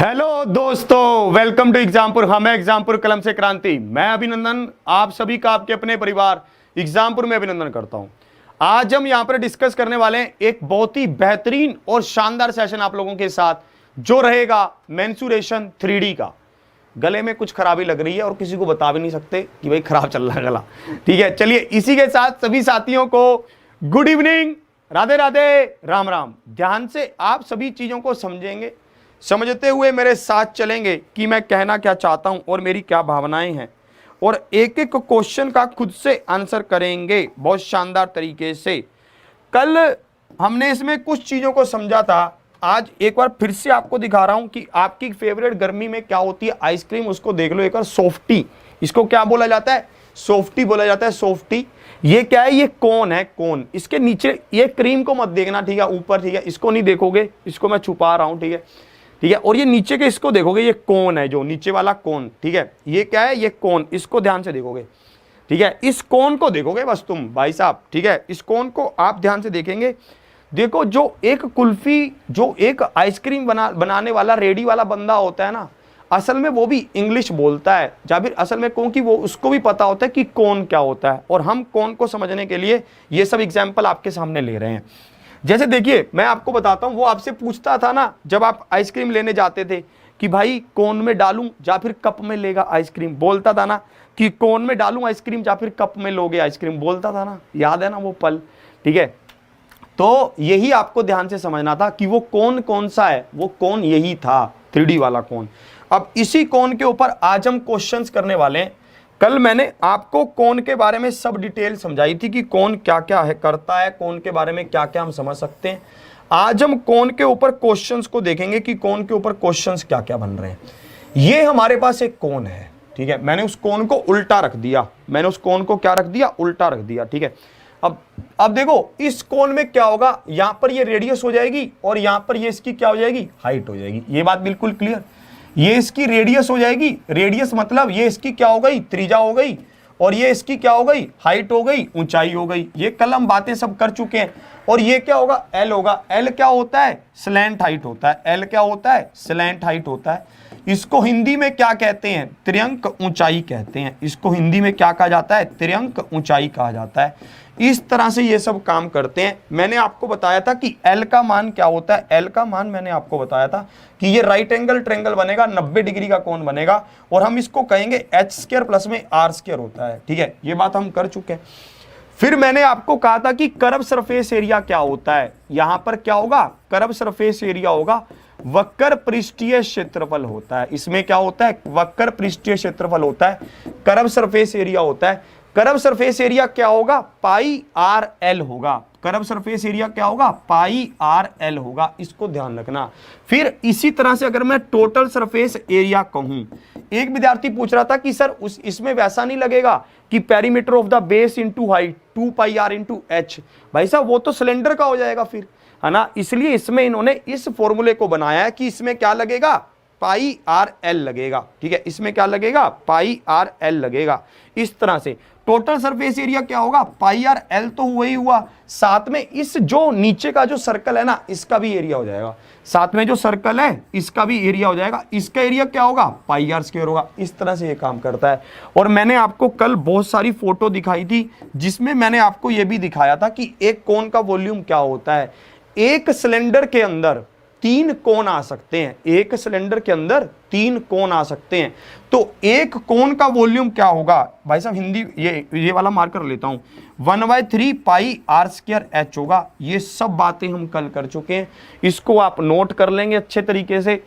Hello दोस्तों, welcome to Exampur. हम है एग्जामपुर कलम से क्रांति। मैं अभिनंदन आप सभी का आपके अपने परिवार एग्जामपुर में अभिनंदन करता हूं। आज हम यहां पर डिस्कस करने वाले हैं एक बहुत ही बेहतरीन और शानदार सेशन आप लोगों के साथ, जो रहेगा मेंसुरेशन 3D का। गले में कुछ खराबी लग रही है और किसी को बता भी नहीं सकते कि भाई खराब चल रहा है गला। ठीक है, चलिए इसी के साथ सभी साथियों को गुड इवनिंग, राधे राधे, राम राम। ध्यान से आप सभी चीजों को समझेंगे, समझते हुए मेरे साथ चलेंगे कि मैं कहना क्या चाहता हूं और मेरी क्या भावनाएं हैं, और एक एक क्वेश्चन का खुद से आंसर करेंगे बहुत शानदार तरीके से। कल हमने इसमें कुछ चीजों को समझा था, आज एक बार फिर से आपको दिखा रहा हूं कि आपकी फेवरेट गर्मी में क्या होती है, आइसक्रीम। उसको देख लो एक बार, सॉफ्टी। इसको क्या बोला जाता है? सॉफ्टी बोला जाता है, सॉफ्टी। ये क्या है? ये कोन है, कोन। इसके नीचे ये क्रीम को मत देखना, ठीक है, ऊपर, ठीक है, इसको नहीं देखोगे, इसको मैं छुपा रहा हूं, ठीक है, ठीक है। और ये नीचे के इसको देखोगे, ये कोन है, जो नीचे वाला कोन, ठीक है, ये क्या है? ये कोन। इसको ध्यान से देखोगे, ठीक है, इस कोन को देखोगे बस तुम भाई साहब, ठीक है, इस कोन को आप ध्यान से देखेंगे। देखो, जो एक कुल्फी, जो एक आइसक्रीम बनाने वाला रेडी वाला बंदा होता है ना, असल में वो भी इंग्लिश बोलता है जाबिर, असल में, क्योंकि वो उसको भी पता होता है कि कोन क्या होता है। और हम कोन को समझने के लिए ये सब एग्जाम्पल आपके सामने ले रहे हैं। जैसे देखिए, मैं आपको बताता हूं, वो आपसे पूछता था ना जब आप आइसक्रीम लेने जाते थे कि भाई कोन में डालूं या फिर कप में लेगा आइसक्रीम, बोलता था ना कि कोन में डालूं आइसक्रीम या फिर कप में लोगे आइसक्रीम, बोलता था ना, याद है ना वो पल? ठीक है, तो यही आपको ध्यान से समझना था कि वो कोन कौन सा है। वो कोन यही था, 3D वाला कोन। अब इसी कोन के ऊपर आज हम क्वेश्चंस करने वाले हैं। कल मैंने आपको कोन के बारे में सब डिटेल समझाई थी कि कोन क्या क्या है, करता है, कोन के बारे में क्या क्या हम समझ सकते हैं। आज हम कोन के ऊपर क्वेश्चंस को देखेंगे कि कोन के ऊपर क्वेश्चंस क्या क्या बन रहे हैं। ये हमारे पास एक कोन है, ठीक है, मैंने उस कोन को उल्टा रख दिया, मैंने उस कोन को क्या रख दिया? उल्टा रख दिया, ठीक है। अब देखो, इस कोन में क्या होगा, यहां पर ये रेडियस हो जाएगी और यहां पर ये इसकी क्या हो जाएगी? हाइट हो जाएगी। ये बात बिल्कुल क्लियर। ये इसकी रेडियस हो जाएगी, रेडियस मतलब ये इसकी क्या हो गई? त्रिज्या हो गई, और ये इसकी क्या हो गई? हाइट हो गई, ऊंचाई हो गई। ये कल हम बातें सब कर चुके हैं। और ये क्या होगा? एल होगा। एल क्या होता है? स्लैंट हाइट होता है। एल क्या होता है? स्लैंट हाइट होता है। इसको हिंदी में क्या कहते हैं? त्रिअंक ऊंचाई कहते हैं। इसको हिंदी में क्या कहा जाता है? त्रिअंक ऊंचाई कहा जाता है। इस तरह से ये सब काम करते हैं। मैंने आपको बताया था कि L का मान क्या होता है। L का मान मैंने आपको बताया था कि ये राइट एंगल ट्रायंगल बनेगा, 90 डिग्री का कोण बनेगा, और हम इसको कहेंगे h² प्लस में r² होता है, ठीक है। ये बात हम कर चुके हैं। फिर मैंने आपको कहा था कि कर्व सरफेस एरिया क्या होता है। यहां पर क्या होगा? कर्व सरफेस एरिया होगा, वक्र पृष्ठीय क्षेत्रफल होता है। इसमें क्या होता है? वक्र पृष्ठीय क्षेत्रफल होता है, कर्व सरफेस एरिया होता है। कर्व सरफेस एरिया क्या होगा? पाई आर एल होगा। कर्व सरफेस एरिया क्या होगा? पाई आर एल होगा। इसको ध्यान रखना। फिर इसी तरह से अगर मैं टोटल सरफेस एरिया कहूं, एक विद्यार्थी पूछ रहा था कि सर इसमें वैसा नहीं लगेगा कि perimeter of the base into height 2 pi R into H. भाई साहब, वो तो सिलेंडर का हो जाएगा फिर, है ना। इसलिए इसमें इन्होंने इस फॉर्मूले को बनाया है कि इसमें क्या लगेगा? पाई आर एल लगेगा, ठीक है। इसमें क्या लगेगा? पाई आर एल लगेगा। इस तरह से टोटल सरफेस एरिया क्या होगा? पाई आर एल तो हुआ ही हुआ, साथ में इस जो नीचे का जो सर्कल है ना, इसका भी एरिया हो जाएगा। साथ में जो सर्कल है इसका भी एरिया हो जाएगा। इसका एरिया क्या होगा? पाई आर स्क्वायर होगा। इस तरह से ये काम करता है। और मैंने आपको कल बहुत सारी फोटो दिखाई थी, जिसमें मैंने आपको ये भी दिखाया था कि एक कोन का वॉल्यूम क्या होता है। एक सिलेंडर के अंदर 3 कोण आ सकते हैं। एक सिलेंडर के अंदर 3 कोण आ सकते हैं। तो एक कोण का वॉल्यूम क्या होगा? भाई साहब, हिंदी ये वाला मार्क कर लेता हूं, 1/3 पाई आर स्क्वायर एच होगा। ये सब बातें हम कल कर चुके हैं। इसको आप नोट कर लेंगे अच्छे तरीके से।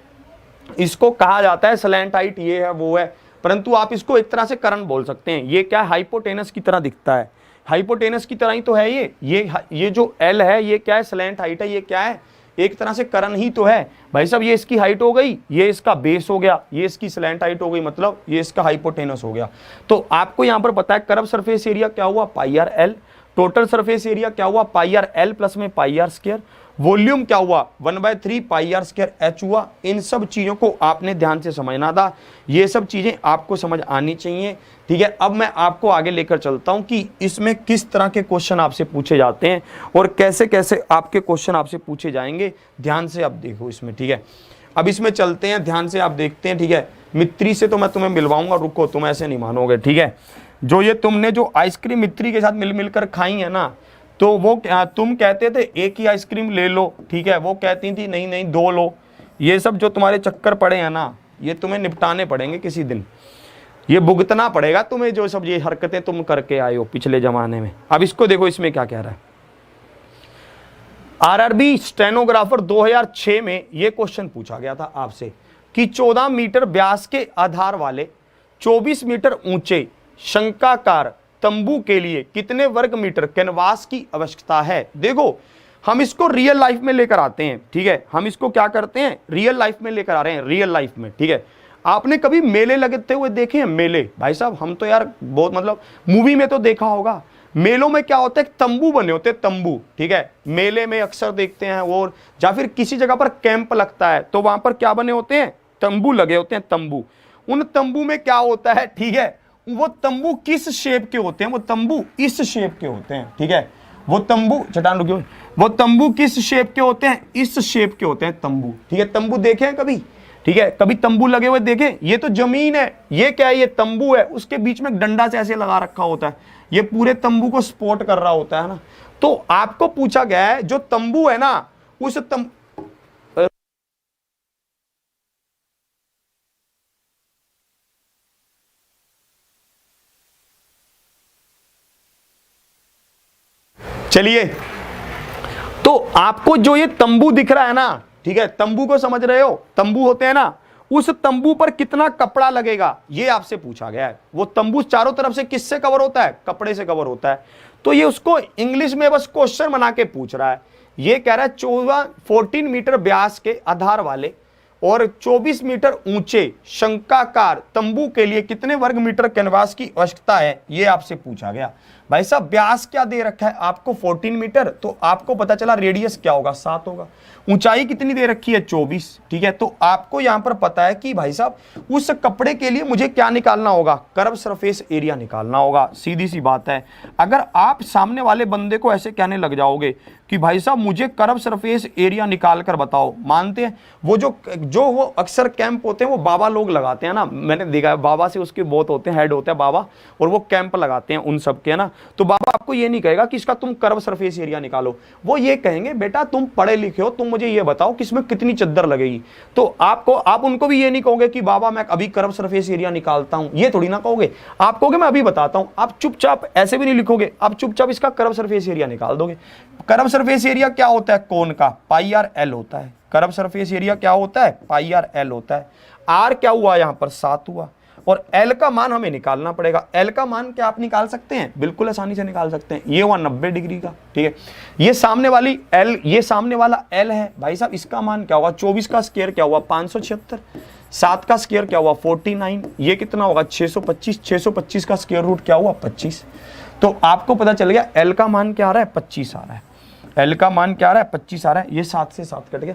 इसको कहा जाता है स्लैंट हाइट, ये है वो है, परंतु आप इसको एक तरह से करंट बोल सकते हैं। ये क्या है? हाइपोटेनस की तरह दिखता है। हाइपोटेनस की तरह ही तो है ये जो एल है, ये क्या है? स्लैंट हाइट है। ये क्या है? एक तरह से करण ही तो है। भाई साहब, ये इसकी हाइट हो गई, ये इसका बेस हो गया, ये इसकी स्लैंट हाइट हो गई, मतलब ये इसका हाइपोटेनस हो गया। तो आपको यहां पर पता है कर्व सरफेस एरिया क्या हुआ? Pi R L. Total surface area क्या हुआ? पाई आर एल प्लस में पाई आर स्क्वायर। वॉल्यूम क्या हुआ? 1/3 पाई आर स्क्वायर एच हुआ। इन सब चीजों को आपने ध्यान से समझना था। ये सब चीजें आपको समझ आनी चाहिए, ठीक है। अब मैं आपको आगे लेकर चलता हूं कि इसमें किस तरह के क्वेश्चन आपसे पूछे जाते हैं और कैसे कैसे आपके क्वेश्चन आपसे पूछे जाएंगे। ध्यान से अब देखो इसमें, ठीक है। अब इसमें चलते हैं, ध्यान से आप देखते हैं, ठीक है। मित्री से तो मैं तुम्हें मिलवाऊंगा, रुको, तुम ऐसे नहीं मानोगे, ठीक है। जो ये तुमने जो आइसक्रीम मित्री के साथ मिल मिलकर खाई है ना, तो वो तुम कहते थे एक ही आइसक्रीम ले लो, ठीक है, वो कहती थी नहीं नहीं 2 लो। ये सब जो तुम्हारे चक्कर पड़े हैं ना, ये तुम्हें निपटाने पड़ेंगे किसी दिन, ये भुगतना पड़ेगा तुम्हें, जो सब ये हरकतें तुम करके आए हो पिछले जमाने में। अब इसको देखो, इसमें क्या कह रहा है। आरआरबी स्टेनोग्राफर 2006 में ये क्वेश्चन पूछा गया था आपसे कि 14 मीटर व्यास के आधार वाले 24 मीटर ऊंचे शंकाकार तंबू के लिए कितने वर्ग मीटर कैनवास की आवश्यकता है। देखो, हम इसको रियल लाइफ में लेकर आते हैं, ठीक है। हम इसको क्या करते हैं, रियल लाइफ में लेकर आ रहे हैं, रियल लाइफ में, ठीक है। आपने कभी मेले लगते हुए देखे हैं? मेले, भाई साहब हम तो यार बहुत, मतलब मूवी में तो देखा होगा। मेलों में क्या होता है, तंबू बने होते हैं, तंबू, ठीक है। मेले में अक्सर देखते हैं, और या फिर किसी जगह पर कैंप लगता है तो वहां पर क्या बने होते हैं, तंबू लगे होते हैं, तंबू। उन तंबू में क्या होता है, ठीक है, वो तंबू किस शेप के होते हैं, वो तंबू इस शेप के होते हैं, ठीक है। वो तंबू, चट्टान रुकियो, वो तंबू किस शेप के होते हैं, इस शेप के होते हैं तंबू, ठीक है। तंबू देखे हैं कभी, ठीक है, कभी तंबू लगे हुए देखे? ये तो जमीन है, ये क्या है, ये तंबू है, उसके बीच में डंडा से ऐसे लगा रखा होता है, ये पूरे तंबू को सपोर्ट कर रहा होता है ना। तो आपको पूछा गया है जो तंबू है ना, उस चलिए, तो आपको जो ये तंबू दिख रहा है ना, ठीक है, तंबू को समझ रहे हो, तंबू होते हैं ना, उस तंबू पर कितना कपड़ा लगेगा, ये आपसे पूछा गया है। वो तंबू चारों तरफ से किससे कवर होता है, कपड़े से कवर होता है। तो ये उसको इंग्लिश में बस क्वेश्चन बना के पूछ रहा है। ये कह रहा है 14 मीटर व्यास के आधार वाले और 24 मीटर ऊंचे शंकाकार तंबू के लिए कितने वर्ग मीटर कैनवास की आवश्यकता है, ये आपसे पूछा गया। भाई साहब व्यास क्या दे रखा है आपको, 14 मीटर, तो आपको पता चला रेडियस क्या होगा, 7 होगा। ऊंचाई कितनी दे रखी है, 24, ठीक है। तो आपको यहां पर पता है कि भाई साहब उस कपड़े के लिए मुझे क्या निकालना होगा, कर्व सरफेस एरिया निकालना होगा। सीधी सी बात है। अगर आप सामने वाले बंदे को ऐसे कहने लग जाओगे कि भाई साहब मुझे कर्व सरफेस एरिया निकाल कर बताओ, मानते हैं वो जो वो अक्सर कैंप होते हैं वो बाबा लोग लगाते हैं ना, मैंने देखा है, बाबा से उसके बहुत होते हैं, हेड होते हैं बाबा, और वो कैंप लगाते हैं उन सब के ना। तो बाबा आपको ये नहीं कहेगा कि इसका तुम कर्व सरफेस एरिया निकालो, वो ये कहेंगे बेटा तुम पढ़े लिखे हो, तुम मुझे ये बताओ कि इसमें कितनी चद्दर लगेगी। तो आप उनको भी ये नहीं कहोगे कि बाबा मैं अभी कर्व सरफेस एरिया निकालता हूं, ये थोड़ी ना कहोगे। आप कहोगे मैं अभी बताता हूं। आप चुपचाप ऐसे भी नहीं लिखोगे, आप चुपचाप इसका कर्व सरफेस एरिया निकाल दोगे। कर्व सरफेस एरिया क्या होता है, कोन का पाई आर एल होता है। कर्व सरफेस एरिया क्या होता है, पाई आर एल होता है। आर क्या हुआ यहां पर, 7 हुआ, और एल का मान हमें निकालना पड़ेगा। एल का मान क्या आप निकाल सकते हैं, बिल्कुल आसानी से निकाल सकते हैं। ये हुआ 90 डिग्री का, ठीक है। ये सामने वाली एल, ये सामने वाला एल है भाई साहब, इसका मान क्या होगा, 24 का स्क्वायर क्या हुआ 576, 7 का स्क्वायर क्या हुआ 49, ये कितना होगा 625, 625 का स्क्वायर रूट क्या हुआ 25। तो आपको पता चल गया एल का मान क्या आ रहा है, 25 आ रहा है। एल का मान क्या आ रहा है, 25 आ रहा है। ये 7 से 7 कट गया,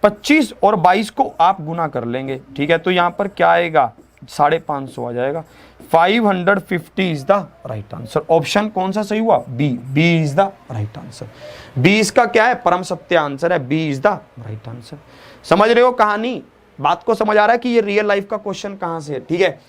25 और 22 को आप गुना कर लेंगे, ठीक है। तो यहां पर क्या आएगा, 550 आ जाएगा। 550 is the right answer. Option कौन सा सही हुआ, B, B is the right answer. B इसका क्या है, परम सत्य आंसर है, B is the right answer. समझ रहे हो कहानी, बात को समझ आ रहा है कि ये रियल लाइफ का क्वेश्चन कहां से है, ठीक है।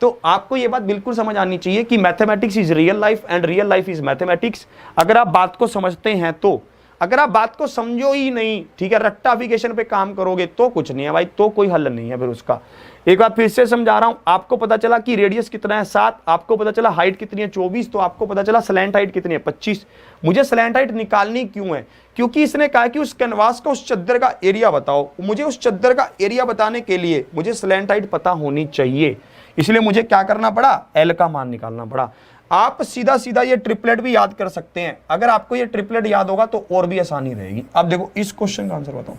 तो आपको ये बात बिल्कुल समझ आनी चाहिए कि mathematics is real life and real life is mathematics. अगर आप बात को समझते हैं तो, अगर आप बात को समझो ही नहीं, ठीक है, रट्टाफिकेशन पे काम करोगे तो कुछ नहीं है भाई, तो कोई हल नहीं है फिर उसका। एक बार फिर से समझा रहा हूं, आपको पता चला कि रेडियस कितना है 7, आपको पता चला हाइट कितनी है 24, तो आपको पता चला स्लैंट हाइट कितनी है 25। मुझे स्लैंट हाइट निकालनी क्यों है, क्योंकि इसने कहा कि उस कैनवास का, उस चद्दर का एरिया बताओ। मुझे उस चद्दर का एरिया बताने के लिए मुझे स्लैंट हाइट पता होनी चाहिए, इसलिए मुझे क्या करना पड़ा, एल का मान निकालना पड़ा। आप सीधा सीधा ये ट्रिपलेट भी याद कर सकते हैं। अगर आपको ये ट्रिपलेट याद होगा तो और भी आसानी रहेगी। अब देखो इस क्वेश्चन का आंसर बताओ,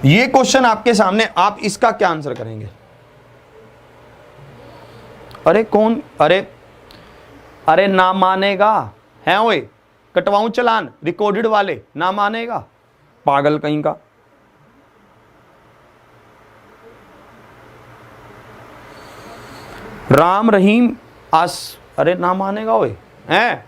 ये क्वेश्चन आपके सामने, आप इसका क्या आंसर करेंगे। अरे कौन, अरे ना मानेगा है, ओए कटवाऊं चलान रिकॉर्डेड वाले, ना मानेगा, पागल कहीं का। राम रहीम आस, अरे ना मानेगा ओए हैं।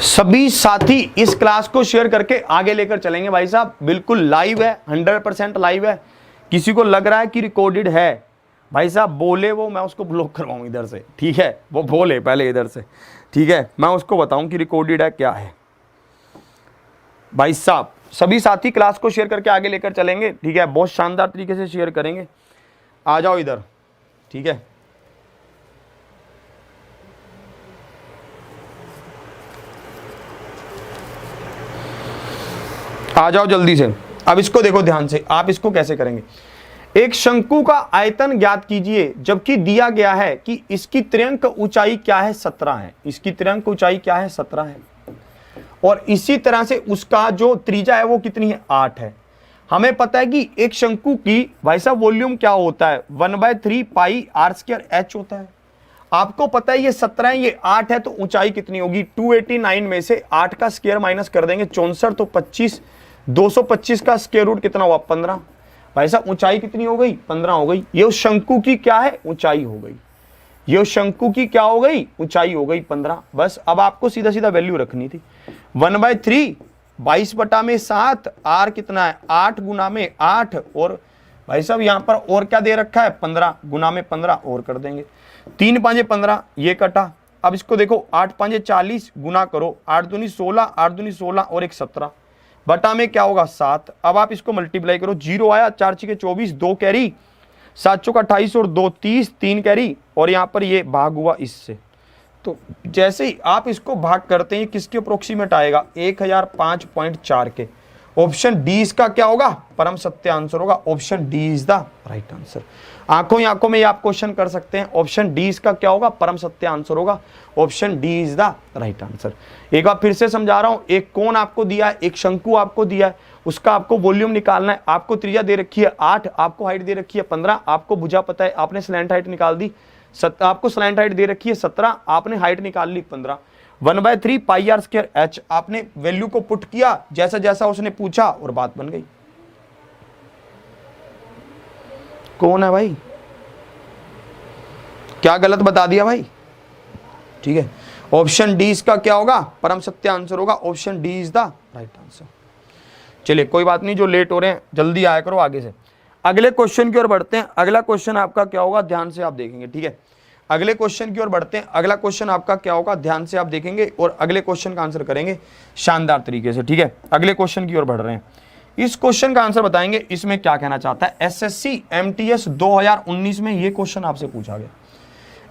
सभी साथी इस क्लास को शेयर करके आगे लेकर चलेंगे भाई साहब, बिल्कुल लाइव है, 100% लाइव है। किसी को लग रहा है कि रिकॉर्डेड है, भाई साहब बोले वो, मैं उसको ब्लॉक करवाऊं इधर से, ठीक है, वो बोले पहले इधर से, ठीक है, मैं उसको बताऊं कि रिकॉर्डेड है क्या है। भाई साहब सभी साथी क्लास को शेयर करके आगे लेकर चलेंगे, ठीक है, बहुत शानदार तरीके से शेयर करेंगे। आ जाओ इधर, ठीक है, आ जाओ जल्दी से। अब इसको देखो ध्यान से, आप इसको कैसे करेंगे। एक शंकु का आयतन ज्ञात कीजिए जबकि दिया गया है कि इसकी त्रियंक ऊंचाई क्या है, 17 है। इसकी त्रियंक ऊंचाई क्या है, 17 है। और इसी तरह से उसका जो त्रिज्या है वो कितनी है, 8 है। हमें पता है कि एक शंकु की भाई साहब वॉल्यूम क्या होता है, 1/3 पाई r²h होता है। आपको पता है ये 17 है, ये 8 है, तो ऊंचाई कितनी होगी, 289 में से 8 का स्क्वायर माइनस कर देंगे 64, तो 25, 225 का स्क्वायर रूट कितना हुआ, 15। भाई साहब ऊंचाई कितनी हो गई, 15 हो गई। ये उस शंकु की क्या है, ऊंचाई हो गई। ये उस शंकु की क्या हो गई, ऊंचाई हो गई 15। बस अब आपको सीधा सीधा वैल्यू रखनी थी, 1/3 22/7, r कितना है, 8 गुना में 8, और भाई साहब यहां पर और क्या दे रखा है, 15 गुना में 15 और कर देंगे, 3 5 15, ये कटा। अब इसको देखो, 8 5 40 गुना करो, 8 दूनी 16, 8 दूनी 16 और 1 17, बटा में क्या होगा, 7। अब आप इसको मल्टीप्लाई करो, 0 आया, 4 6 24, 2 कैरी, 7 चौका 28 और 2 30, 3 कैरी, और यहाँ पर ये भाग हुआ इससे। तो जैसे ही आप इसको भाग करते हैं किसके अप्रोक्सीमेट आएगा, 1005.4 के। ऑप्शन डी इसका क्या होगा, परम सत्य आंसर होगा। Option D is the right answer. आंखों ही आंखों में ये आप क्वेश्चन कर सकते हैं। ऑप्शन डी इसका क्या होगा, परम सत्य आंसर होगा। Option D is the right answer. एक बार फिर से समझा रहा हूं, एक कोण आपको दिया है, एक शंकु आपको दिया है, उसका आपको वॉल्यूम निकालना है। आपको त्रिज्या दे रखी है 8, आपको हाइट दे रखी है 15, आपको भुजा पता है, आपने स्लैंट हाइट निकाल दी, आपको स्लैंट हाइट दे रखी है 17, आपने हाइट निकाल ली 15। 1/3 पाई r²h आपने वैल्यू को पुट किया जैसा जैसा उसने पूछा और बात बन गई। कौन है भाई, क्या गलत बता दिया भाई, ठीक है। ऑप्शन डी इसका क्या होगा, परम सत्य आंसर होगा। Option D is the right answer. चलिए कोई बात नहीं, जो लेट हो रहे हैं जल्दी आया करो आगे से। अगले क्वेश्चन की ओर बढ़ते हैं। अगला क्वेश्चन आपका क्या होगा, ध्यान से आप देखेंगे, ठीक है। अगले क्वेश्चन की ओर बढ़ते हैं। अगला क्वेश्चन आपका क्या होगा, ध्यान से आप देखेंगे और अगले क्वेश्चन का आंसर करेंगे शानदार तरीके से, ठीक है। अगले क्वेश्चन की ओर बढ़ रहे हैं। इस क्वेश्चन का आंसर बताएंगे, इसमें क्या कहना चाहता है। एसएससी एमटीएस 2019 में ये क्वेश्चन आपसे पूछा गया।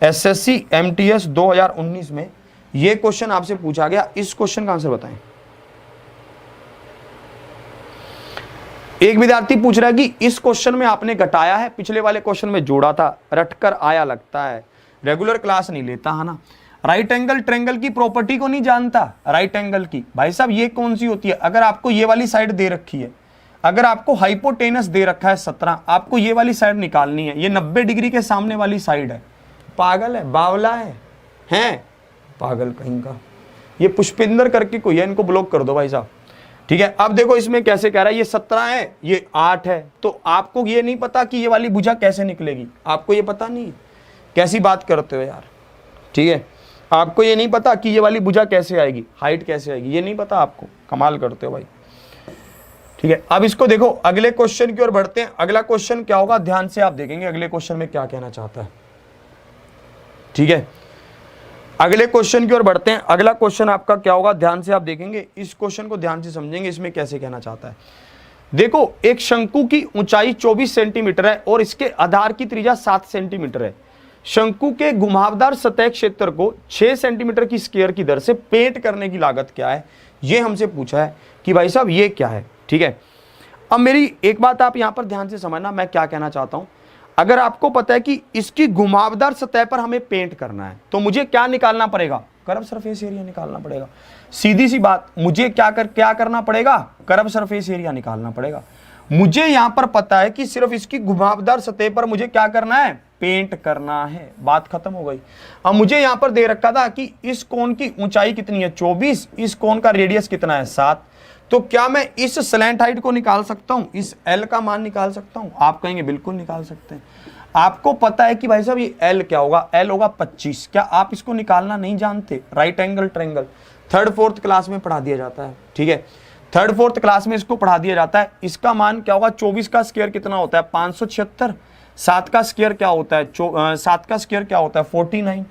एसएससी एमटीएस 2019 में ये क्वेश्चन आपसे पूछा गया। इस क्वेश्चन का आंसर बताएं। एक विद्यार्थी पूछ रहा है कि इस क्वेश्चन में आपने घटाया है, पिछले वाले क्वेश्चन में जोड़ा था, रटकर आया लगता है, रेगुलर क्लास नहीं लेता है ना। राइट एंगल ट्रायंगल की प्रॉपर्टी को नहीं जानता, राइट एंगल की। भाई साहब ये कौन सी होती है, अगर आपको ये वाली साइड दे रखी है, अगर आपको हाइपोटेनस दे रखा है 17, आपको ये वाली साइड निकालनी है, ये 90 डिग्री के सामने वाली साइड है। पागल है, बावला है पागल कहीं का। ये पुष्पिंदर करके कोई है, इनको ब्लॉक कर दो भाई साहब, ठीक है। अब देखो इसमें कैसे कह रहा है, ये 17 है, ये 8 है, तो आपको ये नहीं पता कि ये वाली भुजा कैसे निकलेगी, आपको ये पता नहीं है। कैसी बात करते हो यार, ठीक है। आपको ये नहीं पता कि ये वाली भुजा कैसे आएगी, हाइट कैसे आएगी, ये नहीं पता आपको, कमाल करते हो भाई, ठीक है। अब इसको देखो, अगले क्वेश्चन की ओर बढ़ते हैं। अगला क्वेश्चन क्या होगा, ध्यान से आप देखेंगे अगले क्वेश्चन में क्या कहना चाहता है, ठीक है। अगले क्वेश्चन की ओर बढ़ते हैं। अगला क्वेश्चन आपका क्या होगा, ध्यान से आप देखेंगे, इस क्वेश्चन को ध्यान से समझेंगे, इसमें कैसे कहना चाहता है। देखो एक शंकु की ऊंचाई 24 सेंटीमीटर है और इसके आधार की त्रिज्या 7 सेंटीमीटर है। शंकु के घुमावदार सतह क्षेत्र को 6 सेंटीमीटर की स्क्वायर की दर से पेंट करने की लागत क्या है, यह हमसे पूछा है कि भाई साहब ये क्या है, ठीक है। अब मेरी एक बात आप यहां पर ध्यान से समझना, मैं क्या कहना चाहता हूं। अगर आपको पता है कि इसकी घुमावदार सतह पर हमें पेंट करना है, तो मुझे क्या निकालना पड़ेगा, कर्व सरफेस एरिया निकालना पड़ेगा। सीधी सी बात, मुझे क्या करना पड़ेगा, कर्व सरफेस एरिया निकालना पड़ेगा। मुझे यहां पर पता है कि सिर्फ इसकी घुमावदार सतह पर मुझे क्या करना है, पेंट करना है, बात खत्म हो गई। अब मुझे यहां पर दे रखा था कि इस कोण की ऊंचाई कितनी है 24, इस कोण का रेडियस कितना है 7, तो क्या मैं इस स्लैंट हाइट को निकाल सकता हूं, इस L का मान निकाल सकता हूं। आप कहेंगे बिल्कुल निकाल सकते हैं। आपको पता है कि भाई साहब ये L क्या होगा, L होगा 25। क्या आप इसको निकालना नहीं जानते, right angle triangle. Third fourth class में पढ़ा दिया जाता है, ठीक है, थर्ड फोर्थ क्लास में इसको पढ़ा दिया जाता है। इसका मान क्या होगा, 24 का स्क्वायर कितना होता है 576, 7 का स्क्वायर क्या होता है 7 का स्क्वायर क्या होता है 49।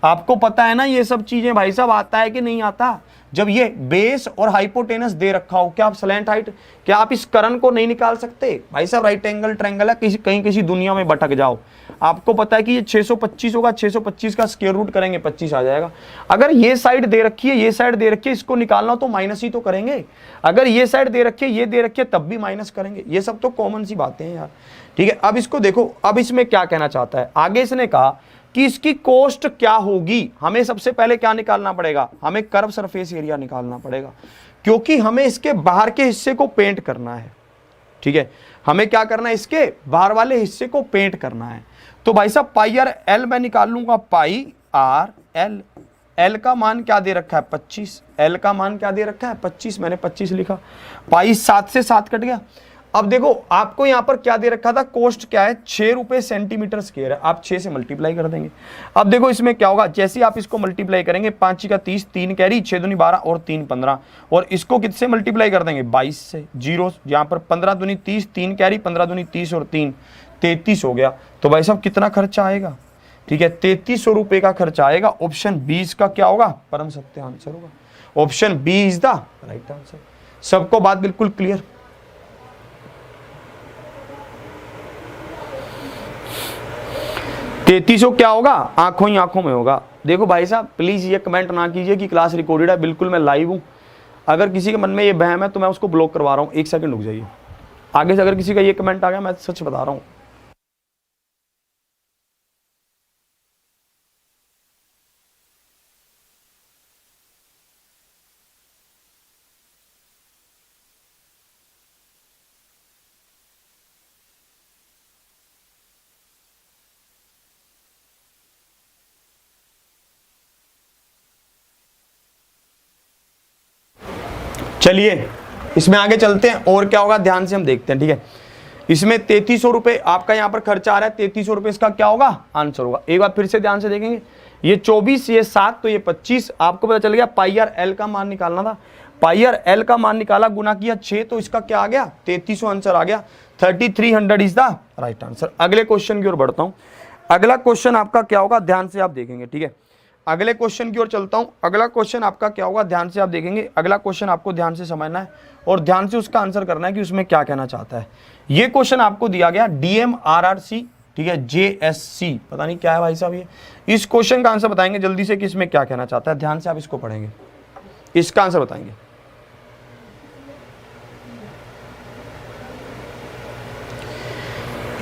आपको पता है ना ये सब चीजें भाई साहब, आता है कि नहीं आता। जब ये बेस और हाइपोटेनस दे रखा हो, क्या आप स्लैंट हाइट, क्या आप इस कर्ण को नहीं निकाल सकते भाई साहब, राइट एंगल ट्रायंगल है, कहीं किसी दुनिया में भटक जाओ, आपको पता है कि ये 625 होगा, 625 का स्क्वायर रूट करेंगे 25 आ जाएगा। अगर ये साइड दे रखी है, ये साइड दे रखी है, इसको निकालना तो माइनस ही तो करेंगे। अगर ये साइड दे रखी है, ये दे रखी है, तब भी माइनस करेंगे। ये सब तो कॉमन सी बातें हैं यार, ठीक है। अब इसको देखो, अब इसमें क्या कहना चाहता है, आगे इसने कहा कि इसकी कॉस्ट क्या होगी। हमें सबसे पहले क्या निकालना पड़ेगा, हमें कर्व सरफेस एरिया निकालना पड़ेगा, क्योंकि हमें इसके बाहर के हिस्से को पेंट करना है, ठीक है। हमें क्या करना है, इसके बाहर वाले हिस्से को पेंट करना है। तो भाई साहब पाई आर एल मैं निकाल लूंगा, पाई आर एल, एल का मान क्या दे रखा है 25, एल का मान क्या दे रखा है 25, मैंने 25 लिखा, पाई 7 से 7 कट गया। अब देखो आपको यहां पर क्या दे रखा था, कोस्ट क्या है 6 रुपए सेंटीमीटर स्क्वायर है, आप 6 से मल्टीप्लाई कर देंगे। अब देखो इसमें क्या होगा, जैसे आप इसको मल्टीप्लाई करेंगे, 5 का 30, 3 कैरी, 6 दूनी 12 और 3 15, और इसको किससे मल्टीप्लाई कर देंगे 22 से, जीरो यहाँ पर 15 दूनी 30, 3 कैरी, 15 दूनी 30 और 3 33 हो गया। तो भाई साहब कितना खर्चा आएगा, ठीक है 3300 रुपए का खर्चा आएगा। ऑप्शन बी इसका क्या होगा, परम सत्य आंसर होगा। Option B is the right answer. सबको बात बिल्कुल क्लियर। तैतीसो क्या होगा, आंखों ही आंखों में होगा। देखो भाई साहब प्लीज ये कमेंट ना कीजिए कि क्लास रिकॉर्डेड है, बिल्कुल मैं लाइव हूं। अगर किसी के मन में ये बहम है तो मैं उसको ब्लॉक करवा रहा हूं, 1 सेकंड रुक जाइए। आगे से अगर किसी का ये कमेंट आ गया, मैं सच बता रहा हूं। चलिए इसमें आगे चलते हैं, और क्या होगा ध्यान से हम देखते हैं, ठीक है। इसमें 3300 रुपए आपका यहां पर खर्चा आ रहा है, 3300 रुपए इसका क्या होगा आंसर होगा। एक बार फिर से ध्यान से देखेंगे, ये 24, ये 7, तो ये 25। आपको पता चल गया पाई आर एल का मान निकालना था, पाई आर एल का मान निकाला, गुना किया 6, तो इसका क्या आ गया 3300 आंसर आ गया। 3300 इज द राइट आंसर। अगले क्वेश्चन की ओर बढ़ता हूं। अगला क्वेश्चन आपका क्या होगा, ध्यान से आप देखेंगे, ठीक है। अगले क्वेश्चन की ओर चलता हूं। अगला क्वेश्चन आपका क्या होगा, ध्यान से आप देखेंगे। अगला क्वेश्चन आपको ध्यान से समझना है और ध्यान से उसका आंसर करना है कि उसमें क्या कहना चाहता है। ये क्वेश्चन आपको दिया गया DMRRC, ठीक है, JSC, पता नहीं क्या है भाई साहब ये। इस क्वेश्चन का आंसर बताएंगे जल्दी से कि इसमें क्या कहना चाहता है। ध्यान से आप इसको पढ़ेंगे, इसका आंसर बताएंगे।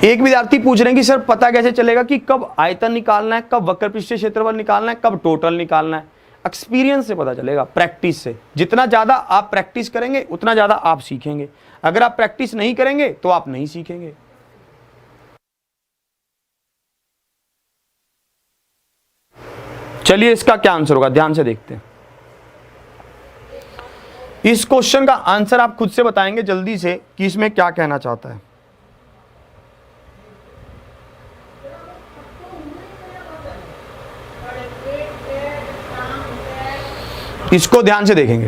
एक विद्यार्थी पूछ रहे हैं कि सर पता कैसे चलेगा कि कब आयतन निकालना है, कब वक्र पृष्ठीय क्षेत्रफल निकालना है, कब टोटल निकालना है। एक्सपीरियंस से पता चलेगा, प्रैक्टिस से। जितना ज्यादा आप प्रैक्टिस करेंगे उतना ज्यादा आप सीखेंगे। अगर आप प्रैक्टिस नहीं करेंगे तो आप नहीं सीखेंगे। चलिए इसका क्या आंसर होगा, ध्यान से देखते हैं। इस क्वेश्चन का आंसर आप खुद से बताएंगे जल्दी से कि इसमें क्या कहना चाहता है। इसको ध्यान से देखेंगे।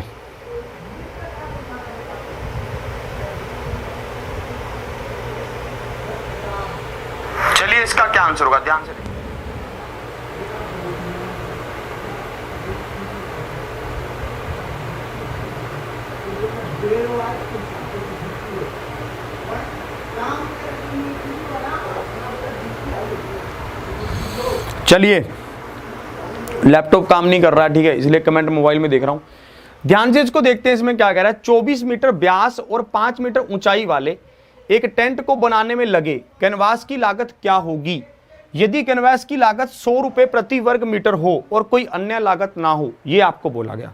चलिए इसका क्या आंसर होगा, ध्यान से देखेंगे। चलिए लैपटॉप काम नहीं कर रहा है, ठीक है, इसलिए कमेंट मोबाइल में देख रहा हूं। ध्यान से इसको देखते हैं, इसमें क्या कह रहा है। 24 मीटर व्यास और 5 मीटर ऊंचाई वाले एक टेंट को बनाने में लगे कैनवास की लागत क्या होगी यदि कैनवास की लागत 100 रुपए प्रति वर्ग मीटर हो और कोई अन्य लागत ना हो। ये आपको बोला गया।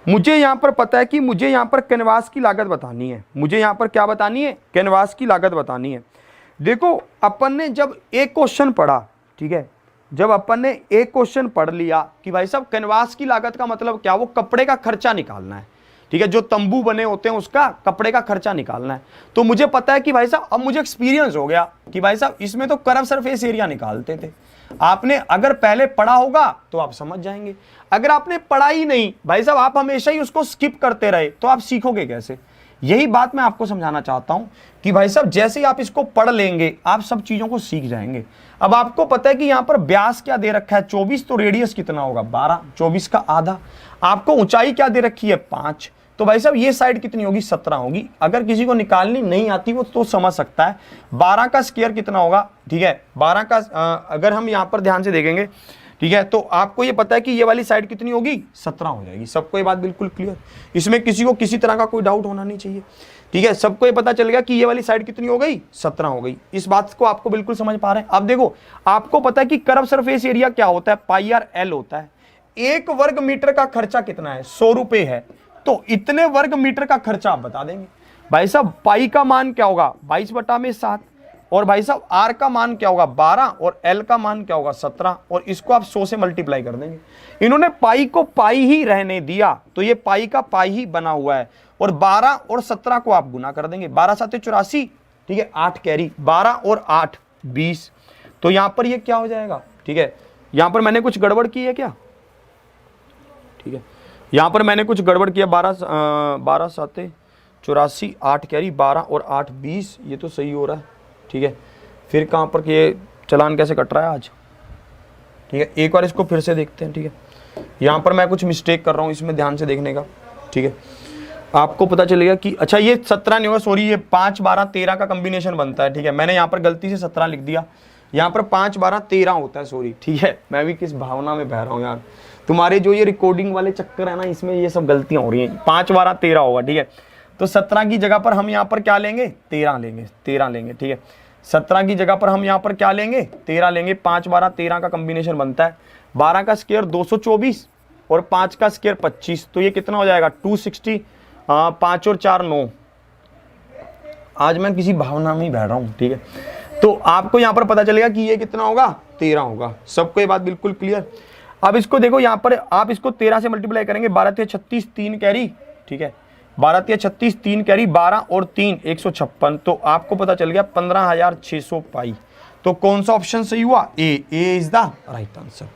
मुझे यहां पर पता है कि मुझे यहां पर कैनवास की लागत बतानी है। मुझे यहां पर क्या बतानी है, कैनवास की लागत बतानी है। देखो अपन ने जब एक क्वेश्चन पढ़ा, ठीक है, जब अपन ने एक क्वेश्चन पढ़ लिया कि भाई साहब कैनवास की लागत का मतलब क्या, वो कपड़े का खर्चा निकालना है, ठीक है, जो तंबू बने होते हैं उसका कपड़े का खर्चा निकालना है। तो मुझे पता है कि भाई साहब, अब मुझे एक्सपीरियंस हो गया कि भाई साहब इसमें तो कर्व सरफेस एरिया निकालते थे। आपने अगर पहले पढ़ा होगा तो आप समझ जाएंगे, अगर आपने पढ़ा ही नहीं भाई साहब, आप हमेशा ही उसको स्किप करते रहे, तो आप सीखोगे कैसे? यही बात मैं आपको समझाना चाहता हूं कि भाई साहब जैसे ही आप इसको पढ़ लेंगे आप सब चीजों को सीख जाएंगे। अब आपको पता है कि यहां पर व्यास क्या दे रखा है 24, तो रेडियस कितना होगा 12, 24 का आधा। आपको ऊंचाई क्या दे रखी है 5, तो भाई साहब ये साइड कितनी होगी 17 होगी। अगर किसी को निकालनी नहीं आती वो तो समझ सकता है 12 का स्क्वायर कितना होगा, ठीक है 12 का अगर हम यहां पर ध्यान से देखेंगे, ठीक है, तो आपको ये पता है कि ये वाली साइड कितनी होगी 17 हो जाएगी। सबको ये बात बिल्कुल क्लियर, इसमें किसी को किसी तरह का कोई डाउट होना नहीं चाहिए, ठीक है। सबको ये पता चल गया कि ये वाली साइड कितनी हो गई 17 हो गई। इस बात को आपको बिल्कुल समझ पा रहे हैं। अब देखो आपको पता है कि कर्व सरफेस एरिया क्या होता है, पाई आर एल होता है। 1 वर्ग मीटर का खर्चा कितना है 100 रुपए है, तो इतने वर्ग मीटर का खर्चा आप बता देंगे। भाई साहब पाई का मान क्या होगा 22/7, और भाई साहब आर का मान क्या होगा 12, और एल का मान क्या होगा 17, और इसको आप 100 से मल्टीप्लाई कर देंगे। इन्होंने पाई को पाई ही रहने दिया, तो ये पाई का पाई ही बना हुआ है, और 12 और 17 को आप गुना कर देंगे, 12 7 84, ठीक है 8 कैरी, 12 और 8 20, तो यहां पर ये क्या हो जाएगा, ठीक है। यहां पर मैंने कुछ गड़बड़ की है क्या, ठीक है, यहां पर मैंने कुछ गड़बड़ किया, 12 7 84, 8 कैरी, 12 और 8 20, ये तो सही हो रहा है, ठीक है। फिर कहां पर ये चलान कैसे कट रहा है आज, ठीक है, एक बार इसको फिर से देखते हैं, ठीक है। यहां पर मैं कुछ मिस्टेक कर रहा हूं, इसमें ध्यान से देखने का, ठीक है। आपको पता चलेगा कि अच्छा ये 17 नहीं होगा, सॉरी ये 5 12 13 का कॉम्बिनेशन बनता है, ठीक है। मैंने यहाँ पर गलती से 17 लिख दिया, यहाँ पर 5 12 13 होता है, सॉरी, ठीक है। मैं भी किस भावना में बह रहा हूँ यार, तुम्हारे जो ये रिकॉर्डिंग वाले चक्कर है ना, इसमें ये सब गलतियां हो रही हैं। 5 12 13 होगा, ठीक है। तो 17 की जगह पर हम यहाँ पर क्या लेंगे 13 लेंगे, 13 लेंगे, ठीक है। 17 की जगह पर हम यहाँ पर क्या लेंगे 13 लेंगे। 5 12 13 का कॉम्बिनेशन बनता है, 12 का स्क्वायर 224 और 5 का स्क्वायर 25, तो ये कितना हो जाएगा 260, 5 और 4 9। आज मैं किसी भावना में ही बैठ रहा हूँ, ठीक है। तो आपको यहाँ पर पता चलेगा कि ये कितना होगा 13 होगा। सबको ये बात बिल्कुल क्लियर। अब इसको देखो, यहाँ पर आप इसको 13 से मल्टीप्लाई करेंगे, 12 3 36 3 कैरी, ठीक है, 12 3 36 3 कैरी, 12 और 3 156, तो आपको पता चल गया 15,600 पाई। तो कौन सा ऑप्शन सही हुआ, ए इज द राइट आंसर।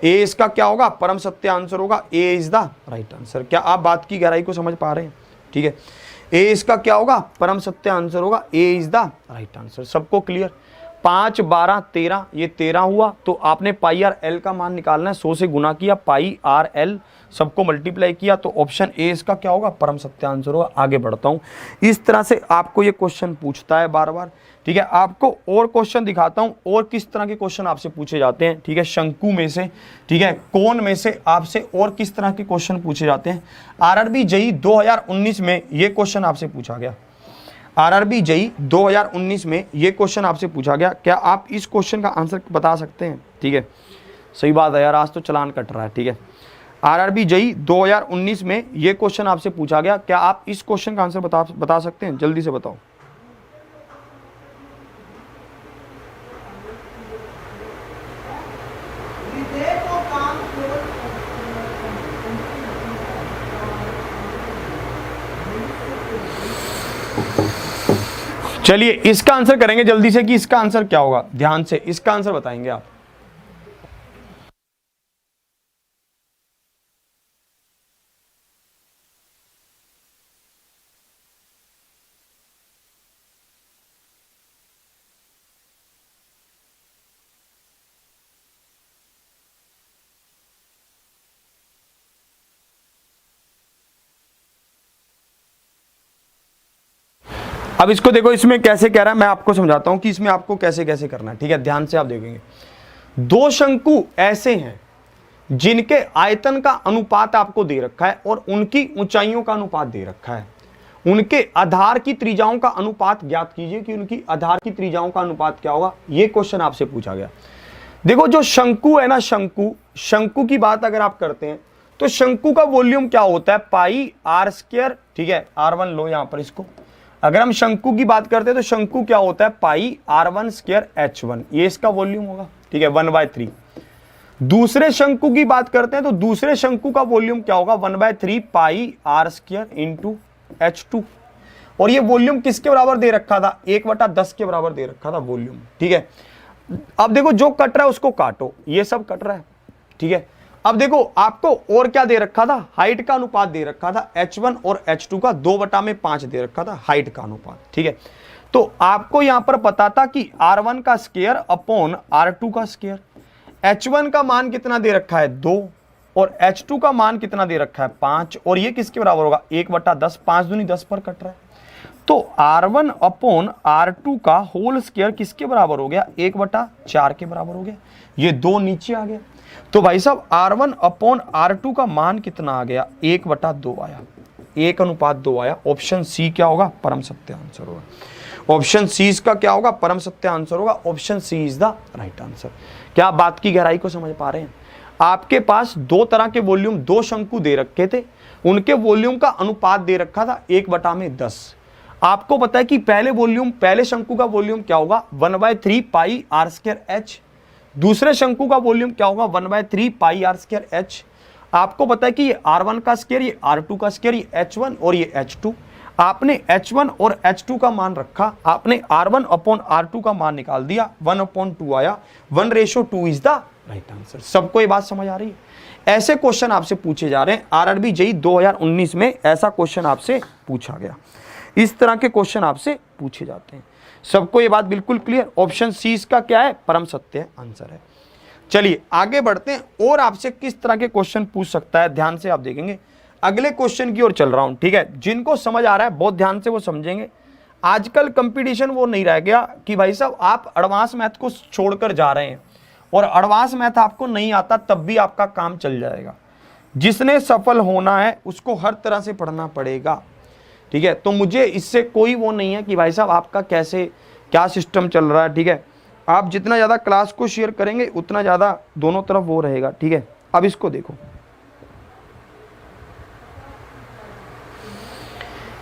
ए इसका क्या होगा परम सत्य आंसर होगा, ए इज द राइट आंसर। क्या आप बात की गहराई को समझ पा रहे हैं, ठीक है। ए इसका क्या होगा परम सत्य आंसर होगा, ए इज द राइट आंसर। सबको क्लियर। 5 12 13, ये 13 हुआ, तो आपने पाई आर एल का मान निकालना है, 100 से गुना किया, पाई आर एल सबको मल्टीप्लाई किया, तो ऑप्शन ए इसका क्या होगा परम सत्य आंसर होगा। आगे बढ़ता हूं, इस तरह से आपको ये क्वेश्चन पूछता है बार बार, ठीक है। आपको और क्वेश्चन दिखाता हूं, और किस तरह के क्वेश्चन आपसे पूछे जाते हैं, ठीक है। शंकु में से, ठीक है, कोण में से आपसे और किस तरह के क्वेश्चन पूछे जाते हैं। आरआरबी जेईई 2019 में ये क्वेश्चन आपसे पूछा गया। आरआरबी जेईई 2019 में ये क्वेश्चन आपसे पूछा गया। क्या आप इस क्वेश्चन का आंसर बता सकते हैं, ठीक है। सही बात है यार, आज तो चलान कट रहा है, ठीक है। आरआरबी जेईई 2019 में ये क्वेश्चन आपसे पूछा गया। क्या आप इस क्वेश्चन का आंसर बता सकते हैं, जल्दी से बताओ। चलिए इसका आंसर करेंगे जल्दी से कि इसका आंसर क्या होगा। ध्यान से इसका आंसर बताएंगे आप। अब इसको देखो, इसमें कैसे कह रहा है, मैं आपको समझाता हूं कि इसमें आपको कैसे कैसे करना है, ठीक है। ध्यान से आप देखेंगे, दो शंकु ऐसे हैं जिनके आयतन का अनुपात आपको दे रखा है और उनकी ऊंचाइयों का अनुपात दे रखा है। उनके आधार की त्रिज्याओं का अनुपात ज्ञात कीजिए कि उनकी आधार की त्रिज्याओं का अनुपात क्या होगा। यह क्वेश्चन आपसे पूछा गया। देखो जो शंकु है ना, शंकु की बात अगर आप करते हैं तो शंकु का वॉल्यूम क्या होता है पाई आर स्क्वायर, ठीक है। R1 लो यहां पर इसको। अगर हम शंकु की बात करते हैं तो शंकु क्या होता है पाई R1 स्क्वायर H1, ये इसका वॉल्यूम होगा, ठीक है, 1/3। दूसरे शंकु की बात करते हैं तो दूसरे शंकु का वॉल्यूम क्या होगा, 1/3 पाई आर स्क्वायर इंटू H2। और ये वॉल्यूम किसके बराबर दे रखा था, 1/10 के बराबर दे रखा था वॉल्यूम। ठीक है, अब देखो जो कट रहा है उसको काटो, ये सब कट रहा है। ठीक है, अब देखो आपको और क्या दे रखा था, हाइट का अनुपात दे रखा था, H1 और H2 का 2/5 दे रखा था हाइट का अनुपात। ठीक है, तो आपको यहां पर पता था कि R1 का स्क्वायर अपॉन R2 का स्क्वायर। H1 का मान कितना दे रखा है, 2, और H2 का मान कितना दे रखा है, 5, और ये किसके बराबर होगा, 1/10, 5 दूनी 10 पर कट रहा है। तो R1 अपॉन R2 का होल स्क्वायर किसके बराबर हो गया, 1/4 के बराबर हो गया। ये 2 नीचे आ गया। तो भाई साहब R1 अपॉन R2 का मान कितना आ गया, 1/2 आया, 1:2 आया। ऑप्शन सी क्या होगा, परम सत्य आंसर होगा। ऑप्शन सी इसका क्या होगा, परम सत्य आंसर होगा। Option C is the right answer. क्या आप बात की गहराई को समझ पा रहे हैं। आपके पास दो तरह के वॉल्यूम, दो शंकु दे रखे थे, उनके वॉल्यूम का अनुपात दे रखा था 1/10। आपको पता है कि पहले शंकु का वॉल्यूम क्या होगा, 1/3 पाई आर स्क्वायर एच। दूसरे शंकु का वॉल्यूम क्या होगा, 1/3 पाई आर स्क्वायर एच। आपको पता है कि ये R1 का स्क्वायर, ये R2 का स्क्वायर, ये H1 और ये H2। आपने H1 और H2 का मान रखा, आपने R1 अपॉन R2 का मान निकाल दिया, 1/2 आया। 1:2 इज द राइट आंसर। सबको ये बात समझ आ रही है। ऐसे क्वेश्चन आपसे पूछे जा रहे हैं। आरआरबी जेईई 2019 में ऐसा क्वेश्चन आपसे पूछा गया। इस तरह के क्वेश्चन आपसे पूछे जाते हैं। सबको ये बात बिल्कुल क्लियर। ऑप्शन सी इसका क्या है, परम सत्य आंसर है। चलिए आगे बढ़ते हैं। और आपसे किस तरह के क्वेश्चन पूछ सकता है, ध्यान से आप देखेंगे। अगले क्वेश्चन की ओर चल रहा हूं। ठीक है, जिनको समझ आ रहा है बहुत ध्यान से वो समझेंगे। आजकल कंपटीशन वो नहीं रह गया कि भाई साहब आप एडवांस मैथ को छोड़कर जा रहे हैं और एडवांस मैथ आपको नहीं आता तब भी आपका काम चल जाएगा। जिसने सफल होना है उसको हर तरह से पढ़ना पड़ेगा। ठीक है, तो मुझे इससे कोई वो नहीं है कि भाई साहब आपका कैसे क्या सिस्टम चल रहा है। ठीक है, आप जितना ज़्यादा क्लास को शेयर करेंगे उतना ज़्यादा दोनों तरफ वो रहेगा। ठीक है, अब इसको देखो,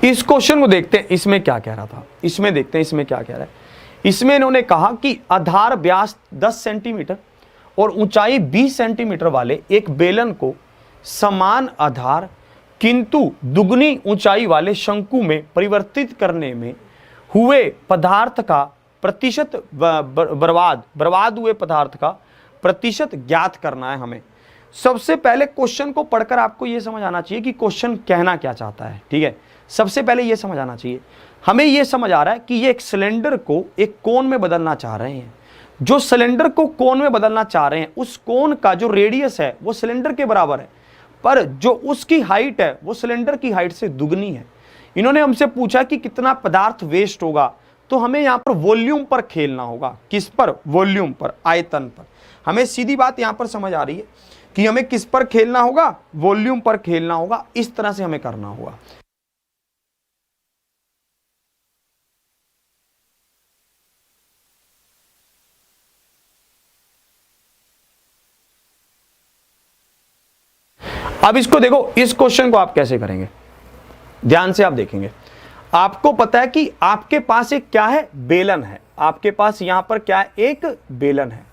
इस क्वेश्चन को देखते हैं। इसमें क्या कह रहा था, इसमें देखते हैं इसमें क्या कह रहा है। इसमें इन्होंने कहा कि आधार व्यास 10 सेंटीमीटर और ऊंचाई 20 सेंटीमीटर वाले एक बेलन को समान आधार किंतु दुगनी ऊंचाई वाले शंकु में परिवर्तित करने में हुए पदार्थ का प्रतिशत बर्बाद हुए पदार्थ का प्रतिशत ज्ञात करना है हमें। सबसे पहले क्वेश्चन को पढ़कर आपको यह समझ आना चाहिए कि क्वेश्चन कहना क्या चाहता है। ठीक है, सबसे पहले यह समझ आना चाहिए, हमें यह समझ आ रहा है कि ये एक सिलेंडर को एक कोन में बदलना चाह रहे हैं। जो सिलेंडर को कोन में बदलना चाह रहे हैं उस कोन का जो रेडियस है वो सिलेंडर के बराबर है, पर जो उसकी हाइट है वो सिलेंडर की हाइट से दुगनी है। इन्होंने हमसे पूछा कि कितना पदार्थ वेस्ट होगा, तो हमें यहां पर वॉल्यूम पर खेलना होगा। किस पर, वॉल्यूम पर, आयतन पर। हमें सीधी बात यहां पर समझ आ रही है कि हमें किस पर खेलना होगा, वॉल्यूम पर खेलना होगा। इस तरह से हमें करना होगा। अब इसको देखो, इस क्वेश्चन को आप कैसे करेंगे, ध्यान से आप देखेंगे। आपको पता है कि आपके पास एक क्या है, बेलन है। आपके पास यहां पर क्या है, एक बेलन है।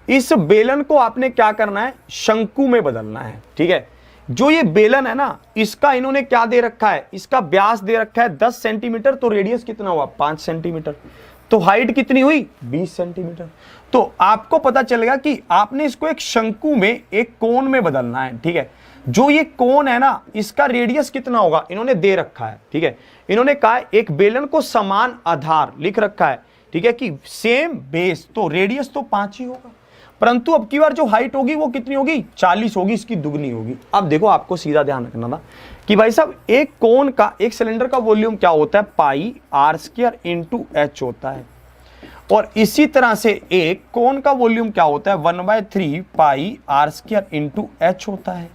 इस बेलन को आपने क्या करना है, शंकु में बदलना है। ठीक है, जो ये बेलन है ना, इसका इन्होंने क्या दे रखा है, इसका व्यास दे रखा है 10 सेंटीमीटर, तो रेडियस कितना हुआ, 5 सेंटीमीटर, तो हाइट कितनी हुई, 20 सेंटीमीटर। तो आपको पता चलेगा कि आपने इसको एक शंकु में एक कोन में बदलना है। ठीक है, जो ये कोन है ना, इसका रेडियस कितना होगा इन्होंने दे रखा है। ठीक है, इन्होंने कहा एक बेलन को समान आधार लिख रखा है। ठीक है, कि सेम बेस, तो रेडियस तो 5 ही होगा, परंतु अब की बार जो हाइट होगी वो कितनी होगी, 40 होगी, इसकी दुगनी होगी। अब देखो आपको सीधा ध्यान रखना था कि भाई साहब एक कोन का, एक सिलेंडर का वॉल्यूम क्या होता है, पाई आर स्क्वायर इंटू एच होता है। और इसी तरह से एक कोन का वॉल्यूम क्या होता है, 1/3 पाई आर स्क्वायर इंटू एच होता है।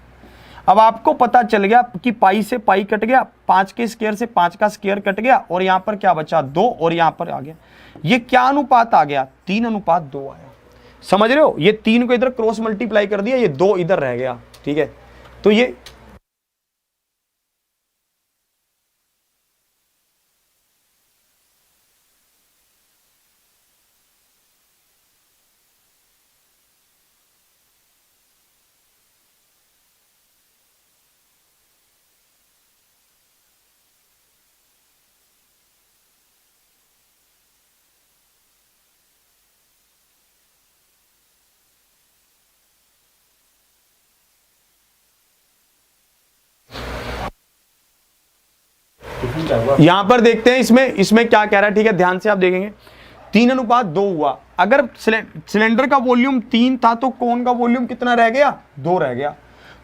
अब आपको पता चल गया कि पाई से पाई कट गया, 5 के स्क्वायर से 5 का स्क्वायर कट गया, और यहां पर क्या बचा, 2, और यहां पर आ गया ये क्या अनुपात आ गया, 3:2 आया। समझ रहे हो, ये 3 को इधर क्रॉस मल्टीप्लाई कर दिया, ये 2 इधर रह गया। ठीक है, तो ये यहां पर देखते हैं इसमें क्या कह रहा है, ठीक है, ध्यान से आप देखेंगे 3:2 हुआ। अगर सिलेंडर का वॉल्यूम 3 था तो कोन का वॉल्यूम कितना रह गया, 2 रह गया।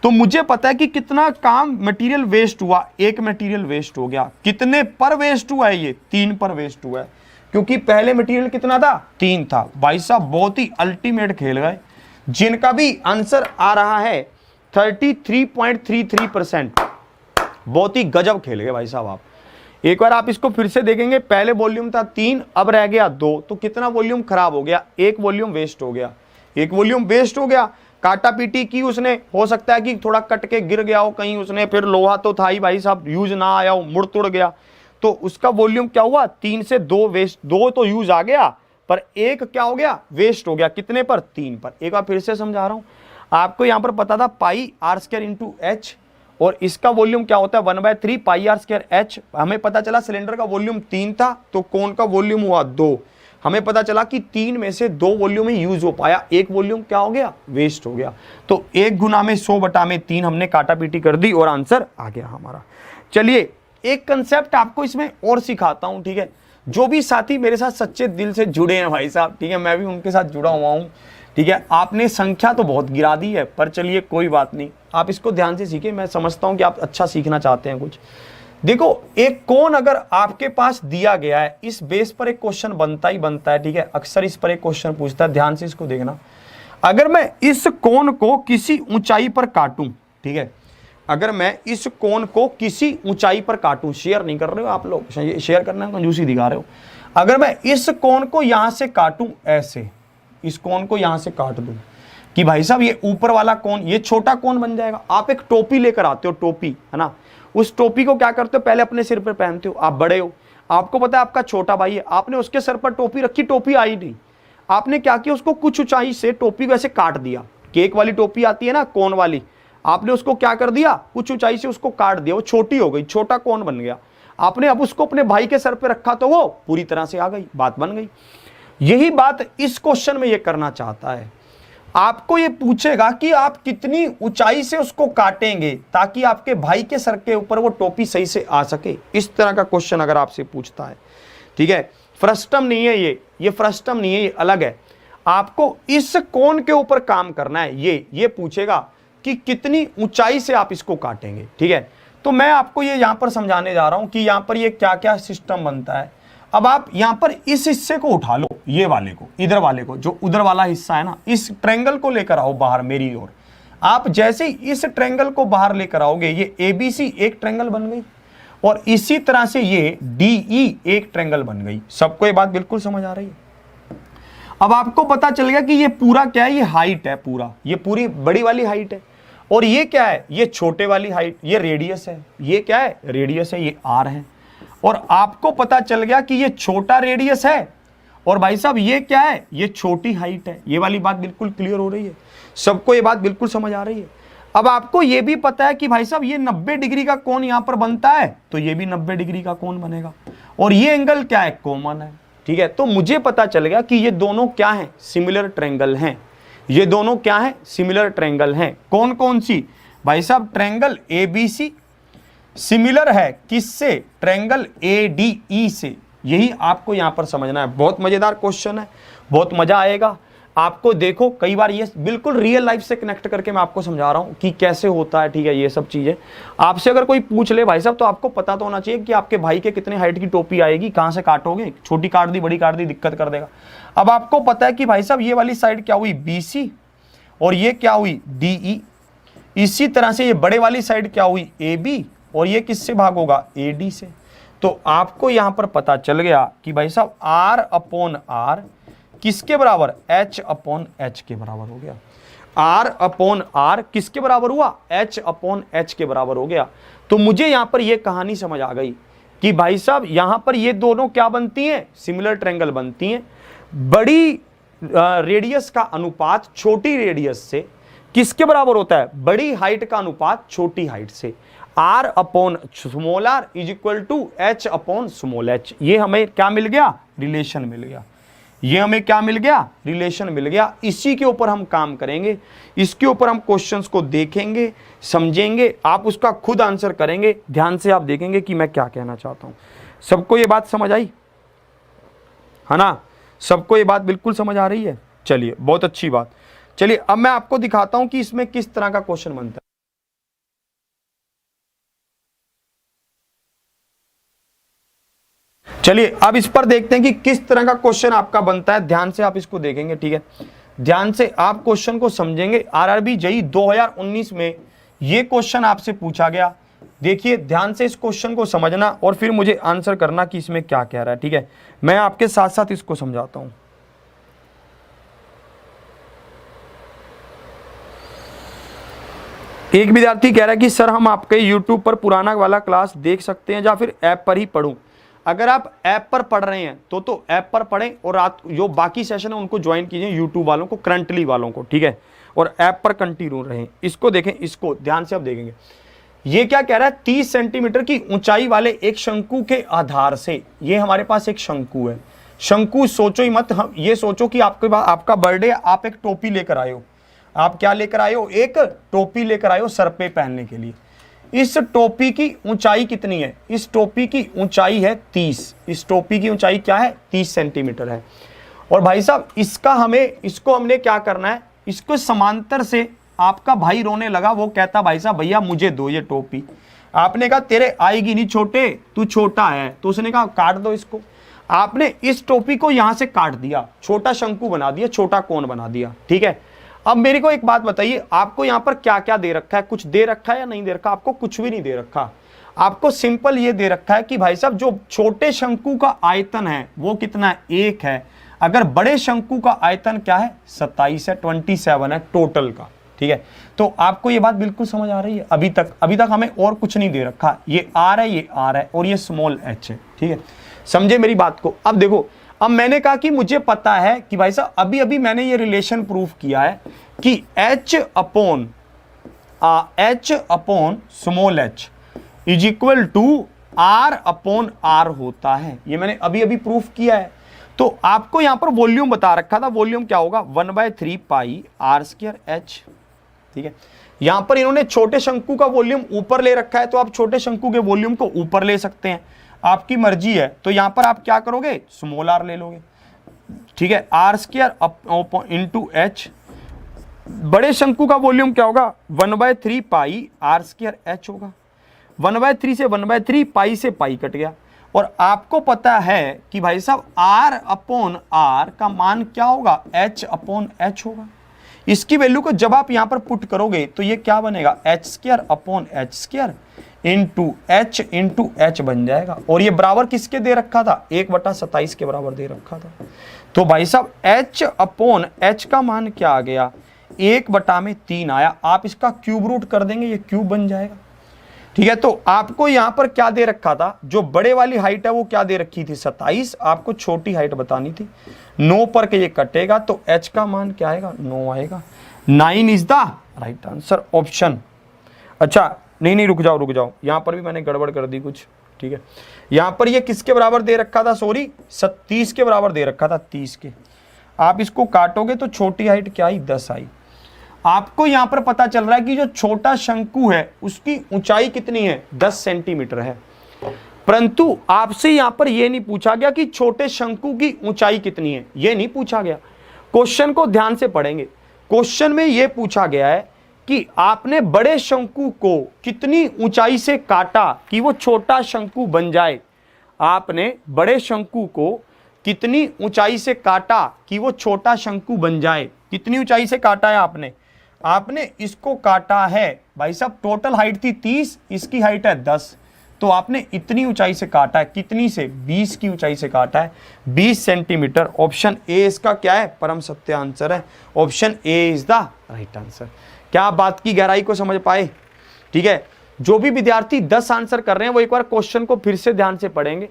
तो मुझे पता है कि कितना काम मटेरियल वेस्ट हुआ, 1 मटेरियल वेस्ट हो गया। कितने पर वेस्ट हुआ है, ये 3 पर वेस्ट हुआ है, क्योंकि पहले मटेरियल कितना था, 3 था। भाई साहब बहुत ही अल्टीमेट खेल गए, जिनका भी आंसर आ रहा है 33.33%। बहुत ही गजब खेल गए भाई साहब आप। एक बार आप इसको फिर से देखेंगे, पहले वॉल्यूम था 3, अब रह गया 2, तो कितना वॉल्यूम खराब हो गया, 1 वॉल्यूम वेस्ट हो गया। 1 वॉल्यूम वेस्ट हो गया, काटा पीटी की उसने, हो सकता है कि थोड़ा कट के गिर गया हो कहीं उसने, फिर लोहा तो था ही भाई साहब, यूज ना आया हो, मुड़ तुड़ गया, तो उसका वॉल्यूम क्या हुआ, 3 से 2 वेस्ट, 2 तो यूज आ गया पर 1 क्या हो गया, वेस्ट हो गया। कितने पर, 3 पर। एक बार फिर से समझा रहा हूं आपको, यहां पर पता था पाई r² इंटू एच, और इसका वॉल्यूम क्या होता है 1/3 पाई r² h। हमें पता चला सिलेंडर का वॉल्यूम 3 था तो कोन का वॉल्यूम हुआ 2। हमें पता चला कि 3 में से 2 वॉल्यूम ही यूज हो पाया, 1 वॉल्यूम क्या हो गया, वेस्ट हो गया। तो 1 गुना में 100/3 हमने काटा पीटी कर दी और आंसर आ गया हमारा। चलिए एक कंसेप्ट आपको इसमें और सिखाता हूं, ठीक है। जो भी साथी मेरे साथ सच्चे दिल से जुड़े हैं भाई साहब, ठीक है, मैं भी उनके साथ जुड़ा हुआ हूं, ठीक है। आपने संख्या तो बहुत गिरा दी है, पर चलिए कोई बात नहीं, आप इसको ध्यान से सीखें। मैं समझता हूं कि आप अच्छा सीखना चाहते हैं कुछ। देखो एक कोण अगर आपके पास दिया गया है, इस बेस पर एक क्वेश्चन बनता ही बनता है, ठीक है, अक्सर इस पर एक क्वेश्चन पूछता है, ध्यान से इसको देखना। अगर मैं इस कोण को किसी ऊंचाई पर काटूं, ठीक है, अगर मैं इस कोण को किसी ऊंचाई पर काटूं, शेयर नहीं कर रहे हो आप लोग, शेयर करना कंजूसी दिखा रहे हो। अगर मैं इस कोण को यहां से काटूं, ऐसे इस कोण को यहां से काट दूं कि भाई साहब ये ऊपर वाला कोण, ये छोटा कोण बन जाएगा। आप एक टोपी लेकर आते हो, टोपी है ना, उस टोपी को क्या करते हो, पहले अपने सिर पर पहनते हो। आप बड़े हो, आपको पता है आपका छोटा भाई है, आपने उसके सर पर टोपी रखी, टोपी आई नहीं, आपने क्या किया, उसको कुछ ऊंचाई से टोपी को ऐसे काट दिया। केक वाली टोपी आती है ना, कोन वाली, आपने उसको क्या कर दिया, कुछ ऊंचाई से उसको काट दिया, वो छोटी हो गई, छोटा कोण बन गया। आपने अब उसको अपने भाई के सर पे रखा तो वो पूरी तरह से आ गई, बात बन गई। यही बात इस क्वेश्चन में ये करना चाहता है। आपको ये पूछेगा कि आप कितनी ऊंचाई से उसको काटेंगे ताकि आपके भाई के सर के ऊपर वो टोपी सही से आ सके। इस तरह का क्वेश्चन अगर आपसे पूछता है, ठीक है, फ्रस्टम नहीं है ये फ्रस्टम नहीं है, ये अलग है। आपको इस कोण के ऊपर काम करना है, ये पूछेगा कि कितनी ऊंचाई से आप इसको काटेंगे, ठीक है। तो मैं आपको ये यहां पर समझाने जा रहा हूं कि यहां पर ये क्या क्या सिस्टम बनता है। अब आप यहां पर इस हिस्से को उठा लो, ये वाले को, इधर वाले को, जो उधर वाला हिस्सा है ना, इस ट्रायंगल को लेकर आओ बाहर मेरी ओर। आप जैसे ही इस ट्रायंगल को बाहर लेकर आओगे, ये ABC एक ट्रायंगल बन गई, और इसी तरह से ये DE एक ट्रायंगल बन गई। सबको ये बात बिल्कुल समझ आ रही है। अब आपको पता चल गया कि ये पूरा क्या है, ये हाइट है पूरा, ये पूरी बड़ी वाली हाइट है, और ये क्या है, ये छोटे वाली हाइट, ये रेडियस है। ये क्या है, रेडियस है, ये R है। और आपको पता चल गया कि ये छोटा रेडियस है, और भाई साहब ये क्या है, ये छोटी हाइट है। ये वाली बात बिल्कुल क्लियर हो रही है, सबको ये बात बिल्कुल समझ आ रही है। अब आपको ये भी पता है कि भाई साहब ये 90 डिग्री का कोण यहां पर बनता है, तो ये भी 90 डिग्री का कोण बनेगा, और ये एंगल क्या है, कॉमन है, ठीक है। तो मुझे पता चल गया कि ये दोनों क्या हैं, सिमिलर ट्रायंगल हैं। ये दोनों क्या हैं, सिमिलर ट्रायंगल हैं। कौन कौन सी, भाई साहब ट्रायंगल ABC सिमिलर है किससे, ट्रायंगल ADE से। यही आपको यहां पर समझना है। बहुत मजेदार क्वेश्चन है, बहुत मजा आएगा आपको। देखो कई बार ये बिल्कुल रियल लाइफ से कनेक्ट करके मैं आपको समझा रहा हूं कि कैसे होता है, ठीक है। ये सब चीजें आपसे अगर कोई पूछ ले भाई साहब, तो आपको पता तो होना चाहिए कि आपके भाई के कितने हाइट की टोपी आएगी, कहां से काटोगे, छोटी काट दी, बड़ी काट दी, दिक्कत कर देगा। अब आपको पता है कि भाई साहब ये वाली साइड क्या हुई, BC, और ये क्या हुई, DE। इसी तरह से ये बड़े वाली साइड क्या हुई, AB, और ये किससे भाग होगा, AD से। तो आपको यहां पर पता चल गया कि भाई साहब R/R किसके बराबर, H/H के बराबर हो गया। R/R किसके बराबर हुआ, H/H के बराबर हो गया। तो मुझे यहां पर यह कहानी समझ आ गई कि भाई साहब यहां पर ये दोनों क्या बनती हैं, सिमिलर ट्रायंगल बनती हैं। बड़ी रेडियस का अनुपात छोटी रेडियस से किसके बराबर होता है, बड़ी हाइट का अनुपात छोटी हाइट से। R/r is equal to H/h। ये हमें क्या मिल गया, रिलेशन मिल गया। ये हमें क्या मिल गया, रिलेशन मिल गया। इसी के ऊपर हम काम करेंगे, इसके ऊपर हम क्वेश्चंस को देखेंगे, समझेंगे, आप उसका खुद आंसर करेंगे। ध्यान से आप देखेंगे कि मैं क्या कहना चाहता हूं। सबको ये बात समझ आई है ना? सबको ये बात बिल्कुल समझ आ रही है? चलिए, बहुत अच्छी बात। चलिए अब मैं आपको दिखाता हूं कि इसमें किस तरह का क्वेश्चन बनता है। चलिए अब इस पर देखते हैं कि किस तरह का क्वेश्चन आपका बनता है। ध्यान से आप इसको देखेंगे, ठीक है? ध्यान से आप क्वेश्चन को समझेंगे। आरआरबी जेईई 2019 में ये क्वेश्चन आपसे पूछा गया। देखिए ध्यान से इस क्वेश्चन को समझना और फिर मुझे आंसर करना कि इसमें क्या कह रहा है, ठीक है? मैं आपके साथ साथ इसको समझाता हूं। एक विद्यार्थी कह रहा है कि सर हम आपके YouTube पर पुराना वाला क्लास देख सकते हैं या फिर ऐप पर ही पढ़ूं? अगर आप ऐप पर पढ़ रहे हैं तो ऐप पर पढ़ें और रात जो बाकी सेशन है उनको ज्वाइन कीजिए, यूट्यूब वालों को, करंटली वालों को, ठीक है? और ऐप पर कंटिन्यू रहें। इसको देखें, इसको ध्यान से आप देखेंगे। ये क्या कह रहा है? 30 सेंटीमीटर की ऊंचाई वाले एक शंकु के आधार से, ये हमारे पास एक शंकु है। शंकु सोचो ही मत, हम ये सोचो कि आपके पास आपका बर्थडे, आप एक टोपी लेकर आए हो। आप क्या लेकर आए हो? एक टोपी लेकर आए हो सर पे पहनने के लिए। इस टोपी की ऊंचाई कितनी है? इस टोपी की ऊंचाई है 30। इस टोपी की ऊंचाई क्या है? 30 सेंटीमीटर है। और भाई साहब इसको हमने क्या करना है? इसको समांतर से आपका भाई रोने लगा। वो कहता भाई साहब भैया मुझे दो ये टोपी। आपने कहा तेरे आएगी नहीं छोटे, तू छोटा है। तो उसने कहा काट दो इसको। आपने इस टोपी को यहां से काट दिया, छोटा शंकु बना दिया, छोटा कोण बना दिया, ठीक है? अब मेरे को एक बात बताइए, आपको यहां पर क्या क्या दे रखा है? कुछ दे रखा है या नहीं दे रखा? आपको कुछ भी नहीं दे रखा। आपको सिंपल ये दे रखा है कि भाई साहब जो छोटे शंकु का आयतन है वो कितना है? 1 है। अगर बड़े शंकु का आयतन क्या है? 27 है, 27 है टोटल का, ठीक है? तो आपको ये बात बिल्कुल समझ आ रही है? अभी तक हमें और कुछ नहीं दे रखा। ये आर है, ये आर है और ये स्मॉल एच है, ठीक है? समझे मेरी बात को? अब देखो, अब मैंने कहा कि मुझे पता है कि भाई साहब अभी अभी मैंने ये रिलेशन प्रूफ किया है कि H upon small h is equal to R upon R होता है। ये मैंने अभी अभी प्रूफ किया है। तो आपको यहां पर वॉल्यूम बता रखा था। वॉल्यूम क्या होगा? 1/3 पाई r² h, ठीक है? यहां पर इन्होंने छोटे शंकु का वॉल्यूम ऊपर ले रखा है, तो आप छोटे शंकु के वॉल्यूम को ऊपर ले सकते हैं, आपकी मर्जी है। तो यहां पर आप क्या करोगे? स्मॉल r ले लोगे, ठीक है? r² into h। बड़े शंकु का वॉल्यूम क्या होगा? 1/3 पाई r² h होगा। 1/3 से 1/3, पाई से पाई कट गया। और आपको पता है कि भाई साहब r अपॉन r का मान क्या होगा? h अपॉन h होगा। इसकी वैल्यू को जब आप यहां पर पुट करोगे तो ये क्या बनेगा? h² upon h² into h बन जाएगा। और ये बराबर किसके दे रखा था? 1/27 के बराबर दे रखा था। तो भाई साहब h अपॉन h का मान क्या आ गया? 1/3 आया। आप इसका क्यूब रूट कर देंगे, ये क्यूब बन जाएगा, ठीक है? तो आपको यहां पर क्या दे रखा था? जो बड़े वाली हाइट है वो क्या दे रखी थी? 27। आपको छोटी हाइट बतानी थी। 9 पर के ये कटेगा तो h का मान क्या आएगा? 9 आएगा। 9 is the right answer, option. अच्छा नहीं, रुक जाओ, यहां पर भी मैंने गड़बड़ कर दी कुछ, ठीक है? यहां पर ये किसके बराबर दे रखा था? सॉरी, 30 के बराबर दे रखा था, 30 के। आप इसको काटोगे तो छोटी हाइट क्या आई? 10 आई। आपको यहां पर पता चल रहा है कि जो छोटा शंकु है उसकी ऊंचाई कितनी है? 10 सेंटीमीटर है। परंतु आपसे यहां पर यह नहीं पूछा गया कि छोटे शंकु की ऊंचाई कितनी है। यह नहीं पूछा गया। क्वेश्चन को ध्यान से पढ़ेंगे। क्वेश्चन में यह पूछा गया है कि आपने बड़े शंकु को कितनी ऊंचाई से काटा कि वो छोटा शंकु बन जाए। आपने बड़े शंकु को कितनी ऊंचाई से काटा कि वो छोटा शंकु बन जाए? कितनी ऊंचाई से काटा है आपने इसको काटा है भाई साहब, टोटल हाइट थी 30, इसकी हाइट है 10, तो आपने इतनी ऊंचाई से काटा है। कितनी से? 20 की ऊंचाई से काटा है, 20 सेंटीमीटर। ऑप्शन ए इसका क्या है? परम सत्य आंसर है। Option A is the right answer. क्या आप बात की गहराई को समझ पाए? ठीक है। जो भी विद्यार्थी 10 आंसर कर रहे हैं वो एक बार क्वेश्चन को फिर से ध्यान से पढ़ेंगे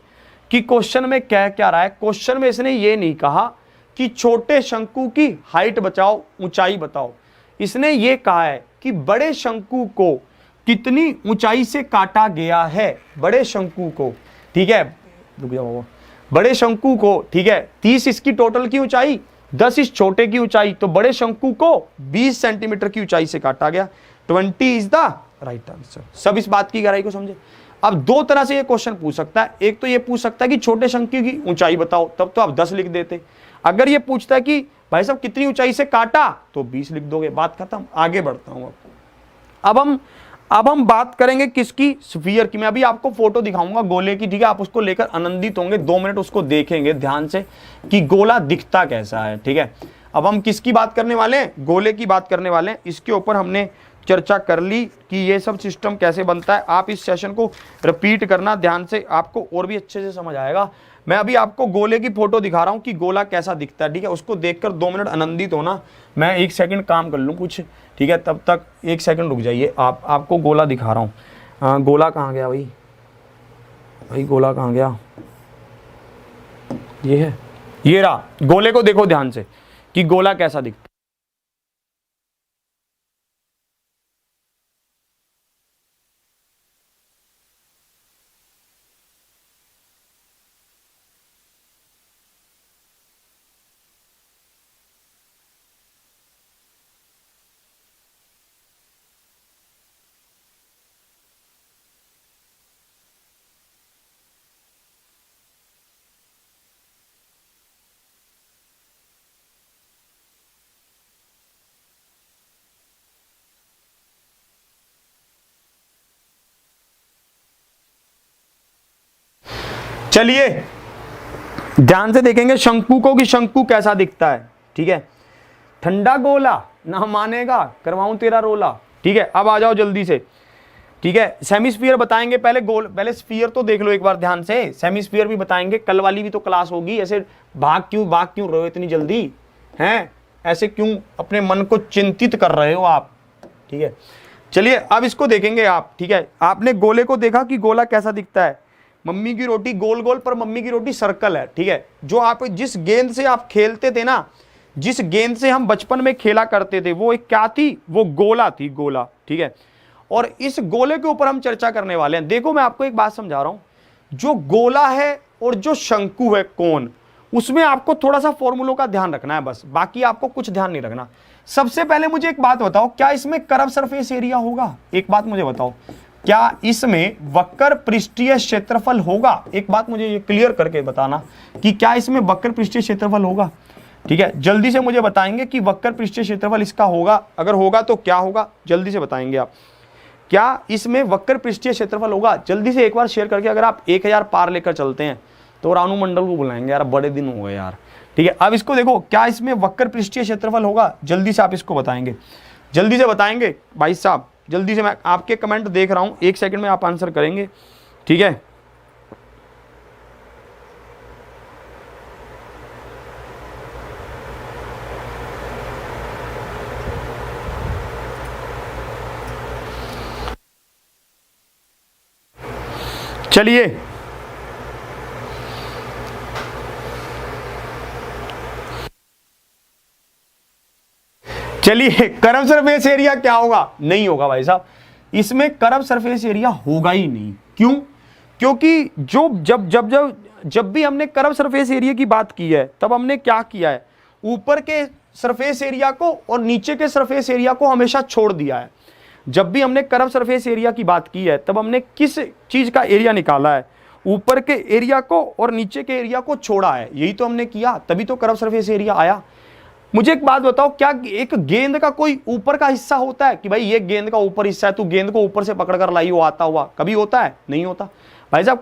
कि क्वेश्चन में कह क्या रहा है। क्वेश्चन में इसने ये नहीं कहा कि छोटे शंकु की हाइट बताओ, ऊंचाई बताओ। इसने ये कहा है कि बड़े शंकु को कितनी ऊंचाई से काटा गया है, बड़े शंकु को। ठीक है, रुक जाओ, बड़े शंकु को, ठीक है, 30 इसकी टोटल की ऊंचाई, 10 इस छोटे की ऊंचाई, तो बड़े शंकु को 20 सेंटीमीटर की ऊंचाई से काटा गया। 20 इज द राइट आंसर। सब इस बात की गहराई को समझे। अब दो तरह से ये क्वेश्चन पूछ सकता है। एक तो ये पूछ सकता है कि छोटे शंकु की ऊंचाई बताओ, तब तो आप 10 लिख देते। अगर ये पूछता है कि भाई साहब कितनी ऊंचाई से काटा, तो 20 लिख दोगे, बात खत्म। आगे बढ़ता हूं। अब हम बात करेंगे किसकी, स्फीयर की। मैं अभी आपको फोटो दिखाऊंगा गोले की, ठीक है, आप उसको लेकर आनंदित होंगे। 2 मिनट उसको देखेंगे ध्यान से कि गोला दिखता कैसा है, ठीक है। अब हम किसकी बात करने वाले हैं, गोले की बात करने वाले हैं। इसके ऊपर हमने चर्चा कर ली कि ये सब सिस्टम कैसे बनता है। आप इस सेशन को रिपीट करना ध्यान से, आपको और भी अच्छे से समझ आएगा। मैं अभी आपको गोले की फोटो दिखा रहा हूं कि गोला कैसा दिखता है, ठीक है। उसको देखकर 2 मिनट आनंदित होना। मैं 1 सेकंड काम कर लूं कुछ, ठीक है, तब तक 1 सेकंड रुक जाइए। आपको गोला दिखा रहा हूं। गोला कहाँ गया भाई गोला कहाँ गया, ये है, ये रहा। गोले को देखो ध्यान से कि गोला कैसा दिखता है। चलिए ध्यान से देखेंगे शंकु को कि शंकु कैसा दिखता है, ठीक है। ठंडा गोला ना मानेगा, करवाऊं तेरा रोला, ठीक है। अब आ जाओ जल्दी से, ठीक है। सेमीस्फीयर बताएंगे, पहले स्फीयर तो देख लो एक बार ध्यान से, सेमीस्फीयर भी बताएंगे। कल वाली भी तो क्लास होगी। ऐसे भाग क्यों रहे हो इतनी जल्दी, हैं ऐसे क्यों अपने मन को चिंतित कर रहे हो आप, ठीक है। चलिए अब इसको देखेंगे आप, ठीक है। आपने गोले को देखा कि गोला कैसा दिखता है। मम्मी की रोटी गोल गोल, पर मम्मी की रोटी सर्कल है, ठीक है। जो आप जिस गेंद से आप खेलते थे ना, जिस गेंद से हम बचपन में खेला करते थे, वो एक क्या थी, वो गोला थी, गोला, ठीक है। और इस गोले के ऊपर हम चर्चा करने वाले हैं। देखो मैं आपको एक बात समझा रहा हूं, जो गोला है और जो शंकु है कोन, उसमें आपको थोड़ा सा फॉर्मूलों का ध्यान रखना है बस, बाकी आपको कुछ ध्यान नहीं रखना। सबसे पहले मुझे एक बात बताओ, क्या इसमें कर्व सरफेस एरिया होगा? एक बात मुझे बताओ, क्या इसमें वक्र पृष्ठीय क्षेत्रफल होगा? एक बात मुझे ये क्लियर करके बताना कि क्या इसमें वक्र पृष्ठीय क्षेत्रफल होगा, ठीक है। जल्दी से मुझे बताएंगे कि वक्र पृष्ठीय क्षेत्रफल इसका होगा। अगर होगा तो क्या होगा, जल्दी से बताएंगे आप। क्या इसमें वक्र पृष्ठीय क्षेत्रफल होगा? जल्दी से एक बार शेयर करके। अगर आप 1000 पार लेकर चलते हैं तो रानू मंडल को बुलाएंगे यार, बड़े दिन हो गए यार, ठीक है। अब इसको देखो, क्या इसमें वक्र पृष्ठीय क्षेत्रफल होगा? जल्दी से आप इसको बताएंगे, जल्दी से बताएंगे भाई साहब, जल्दी से। मैं आपके कमेंट देख रहा हूं, 1 सेकंड में आप आंसर करेंगे, ठीक है। चलिए कर्व सरफेस एरिया क्या होगा? नहीं होगा भाई साहब, इसमें कर्व सरफेस एरिया होगा ही नहीं। क्यों? क्योंकि जब भी हमने कर्व सरफेस एरिया की बात की है, तब हमने क्या किया है, ऊपर के सरफेस एरिया को और नीचे के सरफेस एरिया को हमेशा छोड़ दिया है। जब भी हमने कर्व सरफेस एरिया की बात की है, तब हमने किस चीज का एरिया निकाला है? ऊपर के एरिया को और नीचे के एरिया को छोड़ा है। यही तो हमने किया, तभी तो कर्व सरफेस एरिया आया। मुझे एक बात बताओ, क्या एक गेंद का कोई ऊपर का हिस्सा होता है कि भाई ये गेंद का ऊपर हिस्सा है, तू गेंद को ऊपर से पकड़कर लाई हो आता हुआ? कभी होता है? नहीं होता भाई साहब।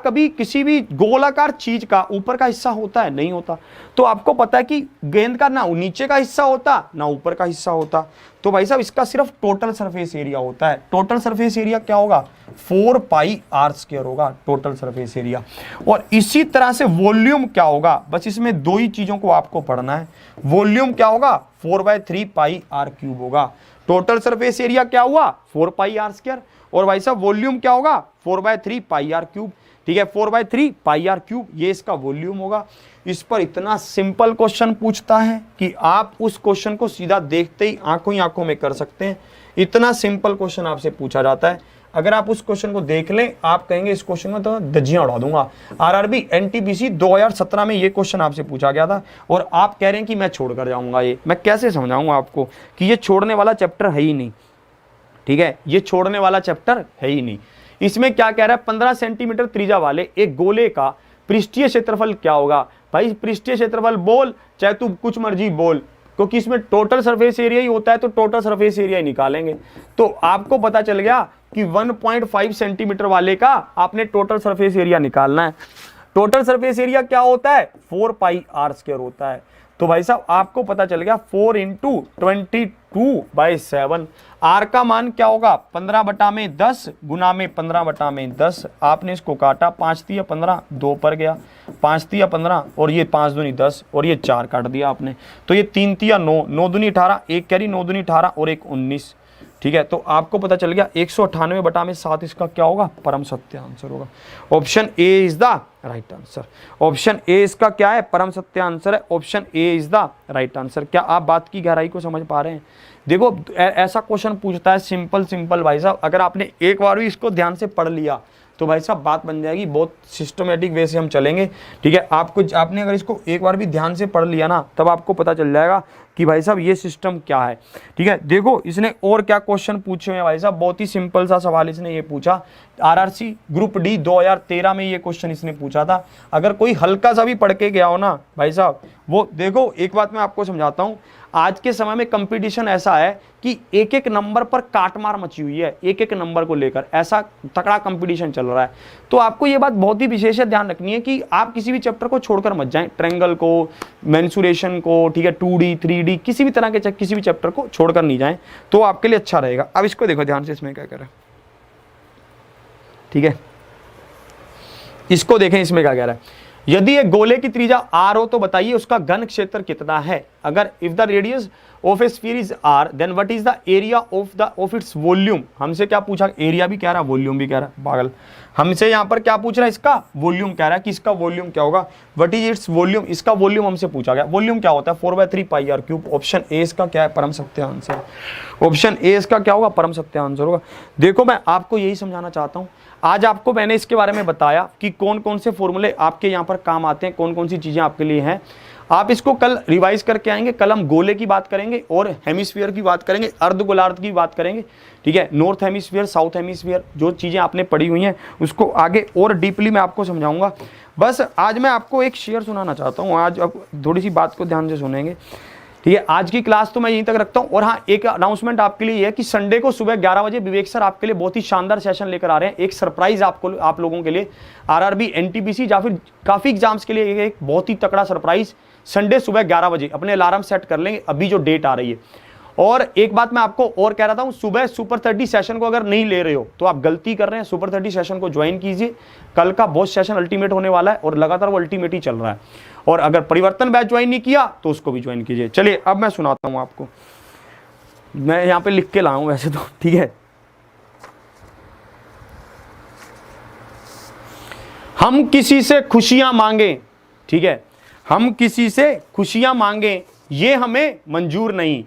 कभी किसी भी गोलाकार चीज का ऊपर का हिस्सा होता है? नहीं होता। तो आपको पता है कि गेंद का ना नीचे का हिस्सा होता ना ऊपर का हिस्सा होता। तो भाई साहब इसका सिर्फ टोटल सरफेस एरिया होता है। टोटल सरफेस एरिया क्या होगा? 4πr² होगा टोटल सरफेस एरिया। और इसी तरह से वॉल्यूम क्या होगा? बस इसमें 2 ही चीजों को आपको पढ़ना है। वॉल्यूम क्या होगा? 4/3πr³ होगा। टोटल सरफेस एरिया क्या हुआ? 4πr²। और भाई साहब वॉल्यूम क्या होगा? 4/3πr³। ठीक है, 4/3πr³, ये इसका वॉल्यूम होगा। इस पर इतना सिंपल क्वेश्चन पूछता है कि आप उस क्वेश्चन को सीधा देखते ही आंखों में कर सकते हैं इतना सिंपल क्वेश्चन आपसे पूछा जाता है। अगर आप उस क्वेश्चन को देख लें, आप कहेंगे इस क्वेश्चन में तो धज्जियां उड़ा दूंगा। आरआरबी एनटीपीसी 2017 में ये क्वेश्चन आपसे पूछा गया था और आप कह रहे हैं कि मैं छोड़ कर जाऊंगा। ये मैं कैसे समझाऊंगा आपको कि ये छोड़ने वाला चैप्टर है ही नहीं, ठीक है, ये छोड़ने वाला चैप्टर है ही नहीं। इसमें क्या कह रहा है, 15 सेंटीमीटर त्रिज्या वाले एक गोले का पृष्ठीय क्षेत्रफल क्या होगा। भाई पृष्ठीय क्षेत्रफल बोल, चाहे तू कुछ मर्जी बोल, क्योंकि इसमें टोटल सरफेस एरिया ही होता है, तो टोटल सरफेस एरिया ही निकालेंगे। तो आपको पता चल गया कि 1.5 सेंटीमीटर वाले का आपने टोटल सरफेस एरिया निकालना है। टोटल सरफेस एरिया क्या होता है, 4 पाई आर स्क्वायर होता है। तो भाई साहब आपको पता चल गया 4 × 22/7। आर का मान क्या होगा, 15/10 गुना में 15/10। आपने इसको काटा, 5 × 15 2 पर गया, 5 × 15 और ये 5 दूनी 10 और ये 4 काट दिया आपने। तो ये 3 × 9 9 दूनी 18, एक कैरी 9 दूनी 18 और एक 19। ठीक है, तो आपको पता चल गया 198/7 इसका क्या होगा, परम सत्य आंसर होगा। Option A is the right answer. Option A इसका क्या है, परम सत्य आंसर है। Option A is the right answer. क्या आप बात की गहराई को समझ पा रहे हैं? देखो ऐसा क्वेश्चन पूछता है सिंपल भाई साहब, अगर आपने एक बार भी इसको ध्यान से पढ़ लिया तो भाई साहब बात बन जाएगी। बहुत सिस्टमेटिक वे से हम चलेंगे, ठीक है। आपने अगर इसको एक बार भी ध्यान से पढ़ लिया ना, तब आपको पता चल जाएगा कि भाई साहब ये सिस्टम क्या है, ठीक है। देखो इसने और क्या क्वेश्चन पूछे हैं भाई साहब, बहुत ही सिंपल सा सवाल इसने ये पूछा। आरआरसी ग्रुप डी 2013 में ये क्वेश्चन इसने पूछा था। अगर कोई हल्का सा भी पढ़ के गया हो ना भाई साहब, वो देखो एक बात मैं आपको समझाता हूँ। आज के समय में कंपटीशन ऐसा है कि एक एक नंबर पर काटमार मची हुई है, एक एक नंबर को लेकर ऐसा तगड़ा कंपटीशन चल रहा है। तो आपको ये बात बहुत ही विशेष ध्यान रखनी है कि आप किसी भी चैप्टर को छोड़कर मत जाएं, ट्रायंगल को, मेंसुरेशन को, ठीक है, 2D 3D किसी भी तरह के किसी भी चैप्टर को छोड़कर नहीं जाएं, तो आपके लिए अच्छा रहेगा। अब इसको देखो ध्यान से, इसमें क्या कह रहा है, ठीक है, इसको देखें इसमें क्या कह रहा है। यदि एक गोले की त्रिज्या r हो तो बताइए उसका घन क्षेत्र कितना है। अगर if the radius of a sphere is r then what is the area of its volume. हमसे क्या पूछा, एरिया भी कह रहा है, वॉल्यूम भी कह रहा है, पागल। हमसे यहाँ पर क्या पूछ रहा है, इसका वॉल्यूम कह रहा है कि इसका वॉल्यूम क्या होगा, व्हाट इज इट्स वॉल्यूम। इसका वॉल्यूम हमसे पूछा गया। वॉल्यूम क्या होता है, 4/3 पाई आर क्यूब। ऑप्शन ए इसका क्या है, परम सत्य आंसर। ऑप्शन ए इसका क्या होगा, परम सत्य आंसर होगा। देखो मैं आपको यही समझाना चाहता हूँ। आज आपको मैंने इसके बारे में बताया कि कौन कौन से फॉर्मूले आपके यहाँ पर काम आते हैं, कौन कौन सी चीजें आपके लिए हैं। आप इसको कल रिवाइज करके आएंगे। कल हम गोले की बात करेंगे और हेमिस्फीयर की बात करेंगे, अर्ध गोलार्ध की बात करेंगे, ठीक है। नॉर्थ हेमिस्फीयर, साउथ हेमिस्फीयर, जो चीजें आपने पढ़ी हुई हैं उसको आगे और डीपली मैं आपको समझाऊंगा। बस आज मैं आपको एक शेयर सुनाना चाहता हूँ। आज अब थोड़ी सी बात को ध्यान से सुनेंगे, ठीक है। आज की क्लास तो मैं यहीं तक रखता हूं। और हाँ, एक अनाउंसमेंट आपके लिए है कि संडे को सुबह 11 बजे विवेक सर आपके लिए बहुत ही शानदार सेशन लेकर आ रहे हैं। एक सरप्राइज आप लोगों के लिए, आरआरबी एनटीपीसी या फिर काफी एग्जाम्स के लिए एक बहुत ही तगड़ा सरप्राइज। संडे सुबह 11 बजे अपने अलार्म सेट कर लेंगे, अभी जो डेट आ रही है। और एक बात मैं आपको और कह रहा था, सुबह सुपर 30 सेशन को अगर नहीं ले रहे हो तो आप गलती कर रहे हैं। सुपर 30 सेशन को ज्वाइन कीजिए। कल का बहुत सेशन अल्टीमेट होने वाला है और लगातार वो अल्टीमेट ही चल रहा है। और अगर परिवर्तन बैच ज्वाइन नहीं किया तो उसको भी ज्वाइन कीजिए। चलिए अब मैं सुनाता हूं आपको। मैं यहां पे लिख के लाऊं वैसे तो, ठीक है। हम किसी से खुशियां मांगे, ठीक है, हम किसी से खुशियां मांगे ये हमें मंजूर नहीं,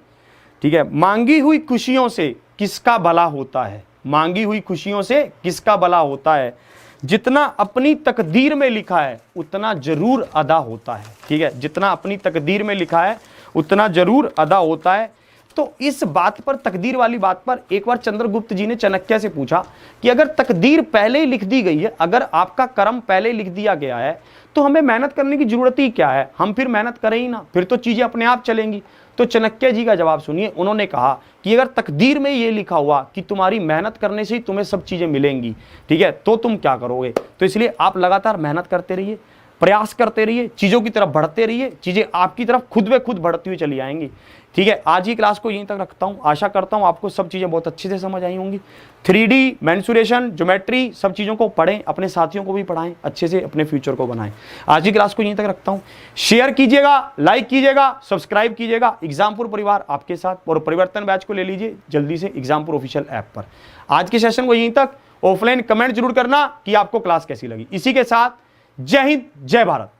ठीक है। मांगी हुई खुशियों से किसका भला होता है, मांगी हुई खुशियों से किसका भला होता है। जितना अपनी तकदीर में लिखा है उतना जरूर अदा होता है, ठीक है। जितना अपनी तकदीर में लिखा है उतना जरूर अदा होता है। तो इस बात पर, तकदीर वाली बात पर, एक बार चंद्रगुप्त जी ने चाणक्य से पूछा कि अगर तकदीर पहले ही लिख दी गई है, अगर आपका कर्म पहले ही लिख दिया गया है तो हमें मेहनत करने की जरूरत ही क्या है, हम फिर मेहनत करें ही ना, फिर तो चीजें अपने आप चलेंगी। तो चाणक्य जी का जवाब सुनिए। उन्होंने कहा कि अगर तकदीर में ये लिखा हुआ कि तुम्हारी मेहनत करने से ही तुम्हें सब चीजें मिलेंगी, ठीक है, तो तुम क्या करोगे। तो इसलिए आप लगातार मेहनत करते रहिए, प्रयास करते रहिए, चीजों की तरफ बढ़ते रहिए, चीजें आपकी तरफ खुद ब खुद बढ़ती हुई चली आएंगी, ठीक है। आज की क्लास को यहीं तक रखता हूं। आशा करता हूं आपको सब चीजें बहुत अच्छे से समझ आई होंगी। 3D, मेंसुरेशन, ज्योमेट्री, सब चीजों को पढ़ें, अपने साथियों को भी पढ़ाएं, अच्छे से अपने फ्यूचर को बनाएं। आज की क्लास को यहीं तक रखता हूं। शेयर कीजिएगा, लाइक कीजिएगा, सब्सक्राइब कीजिएगा। एग्जामपुर परिवार आपके साथ, और परिवर्तन बैच को ले लीजिए जल्दी से एग्जामपुर ऑफिशियल ऐप पर। आज के सेशन को यहीं तक। ऑफलाइन कमेंट जरूर करना कि आपको क्लास कैसी लगी। इसी के साथ जय हिंद, जय भारत।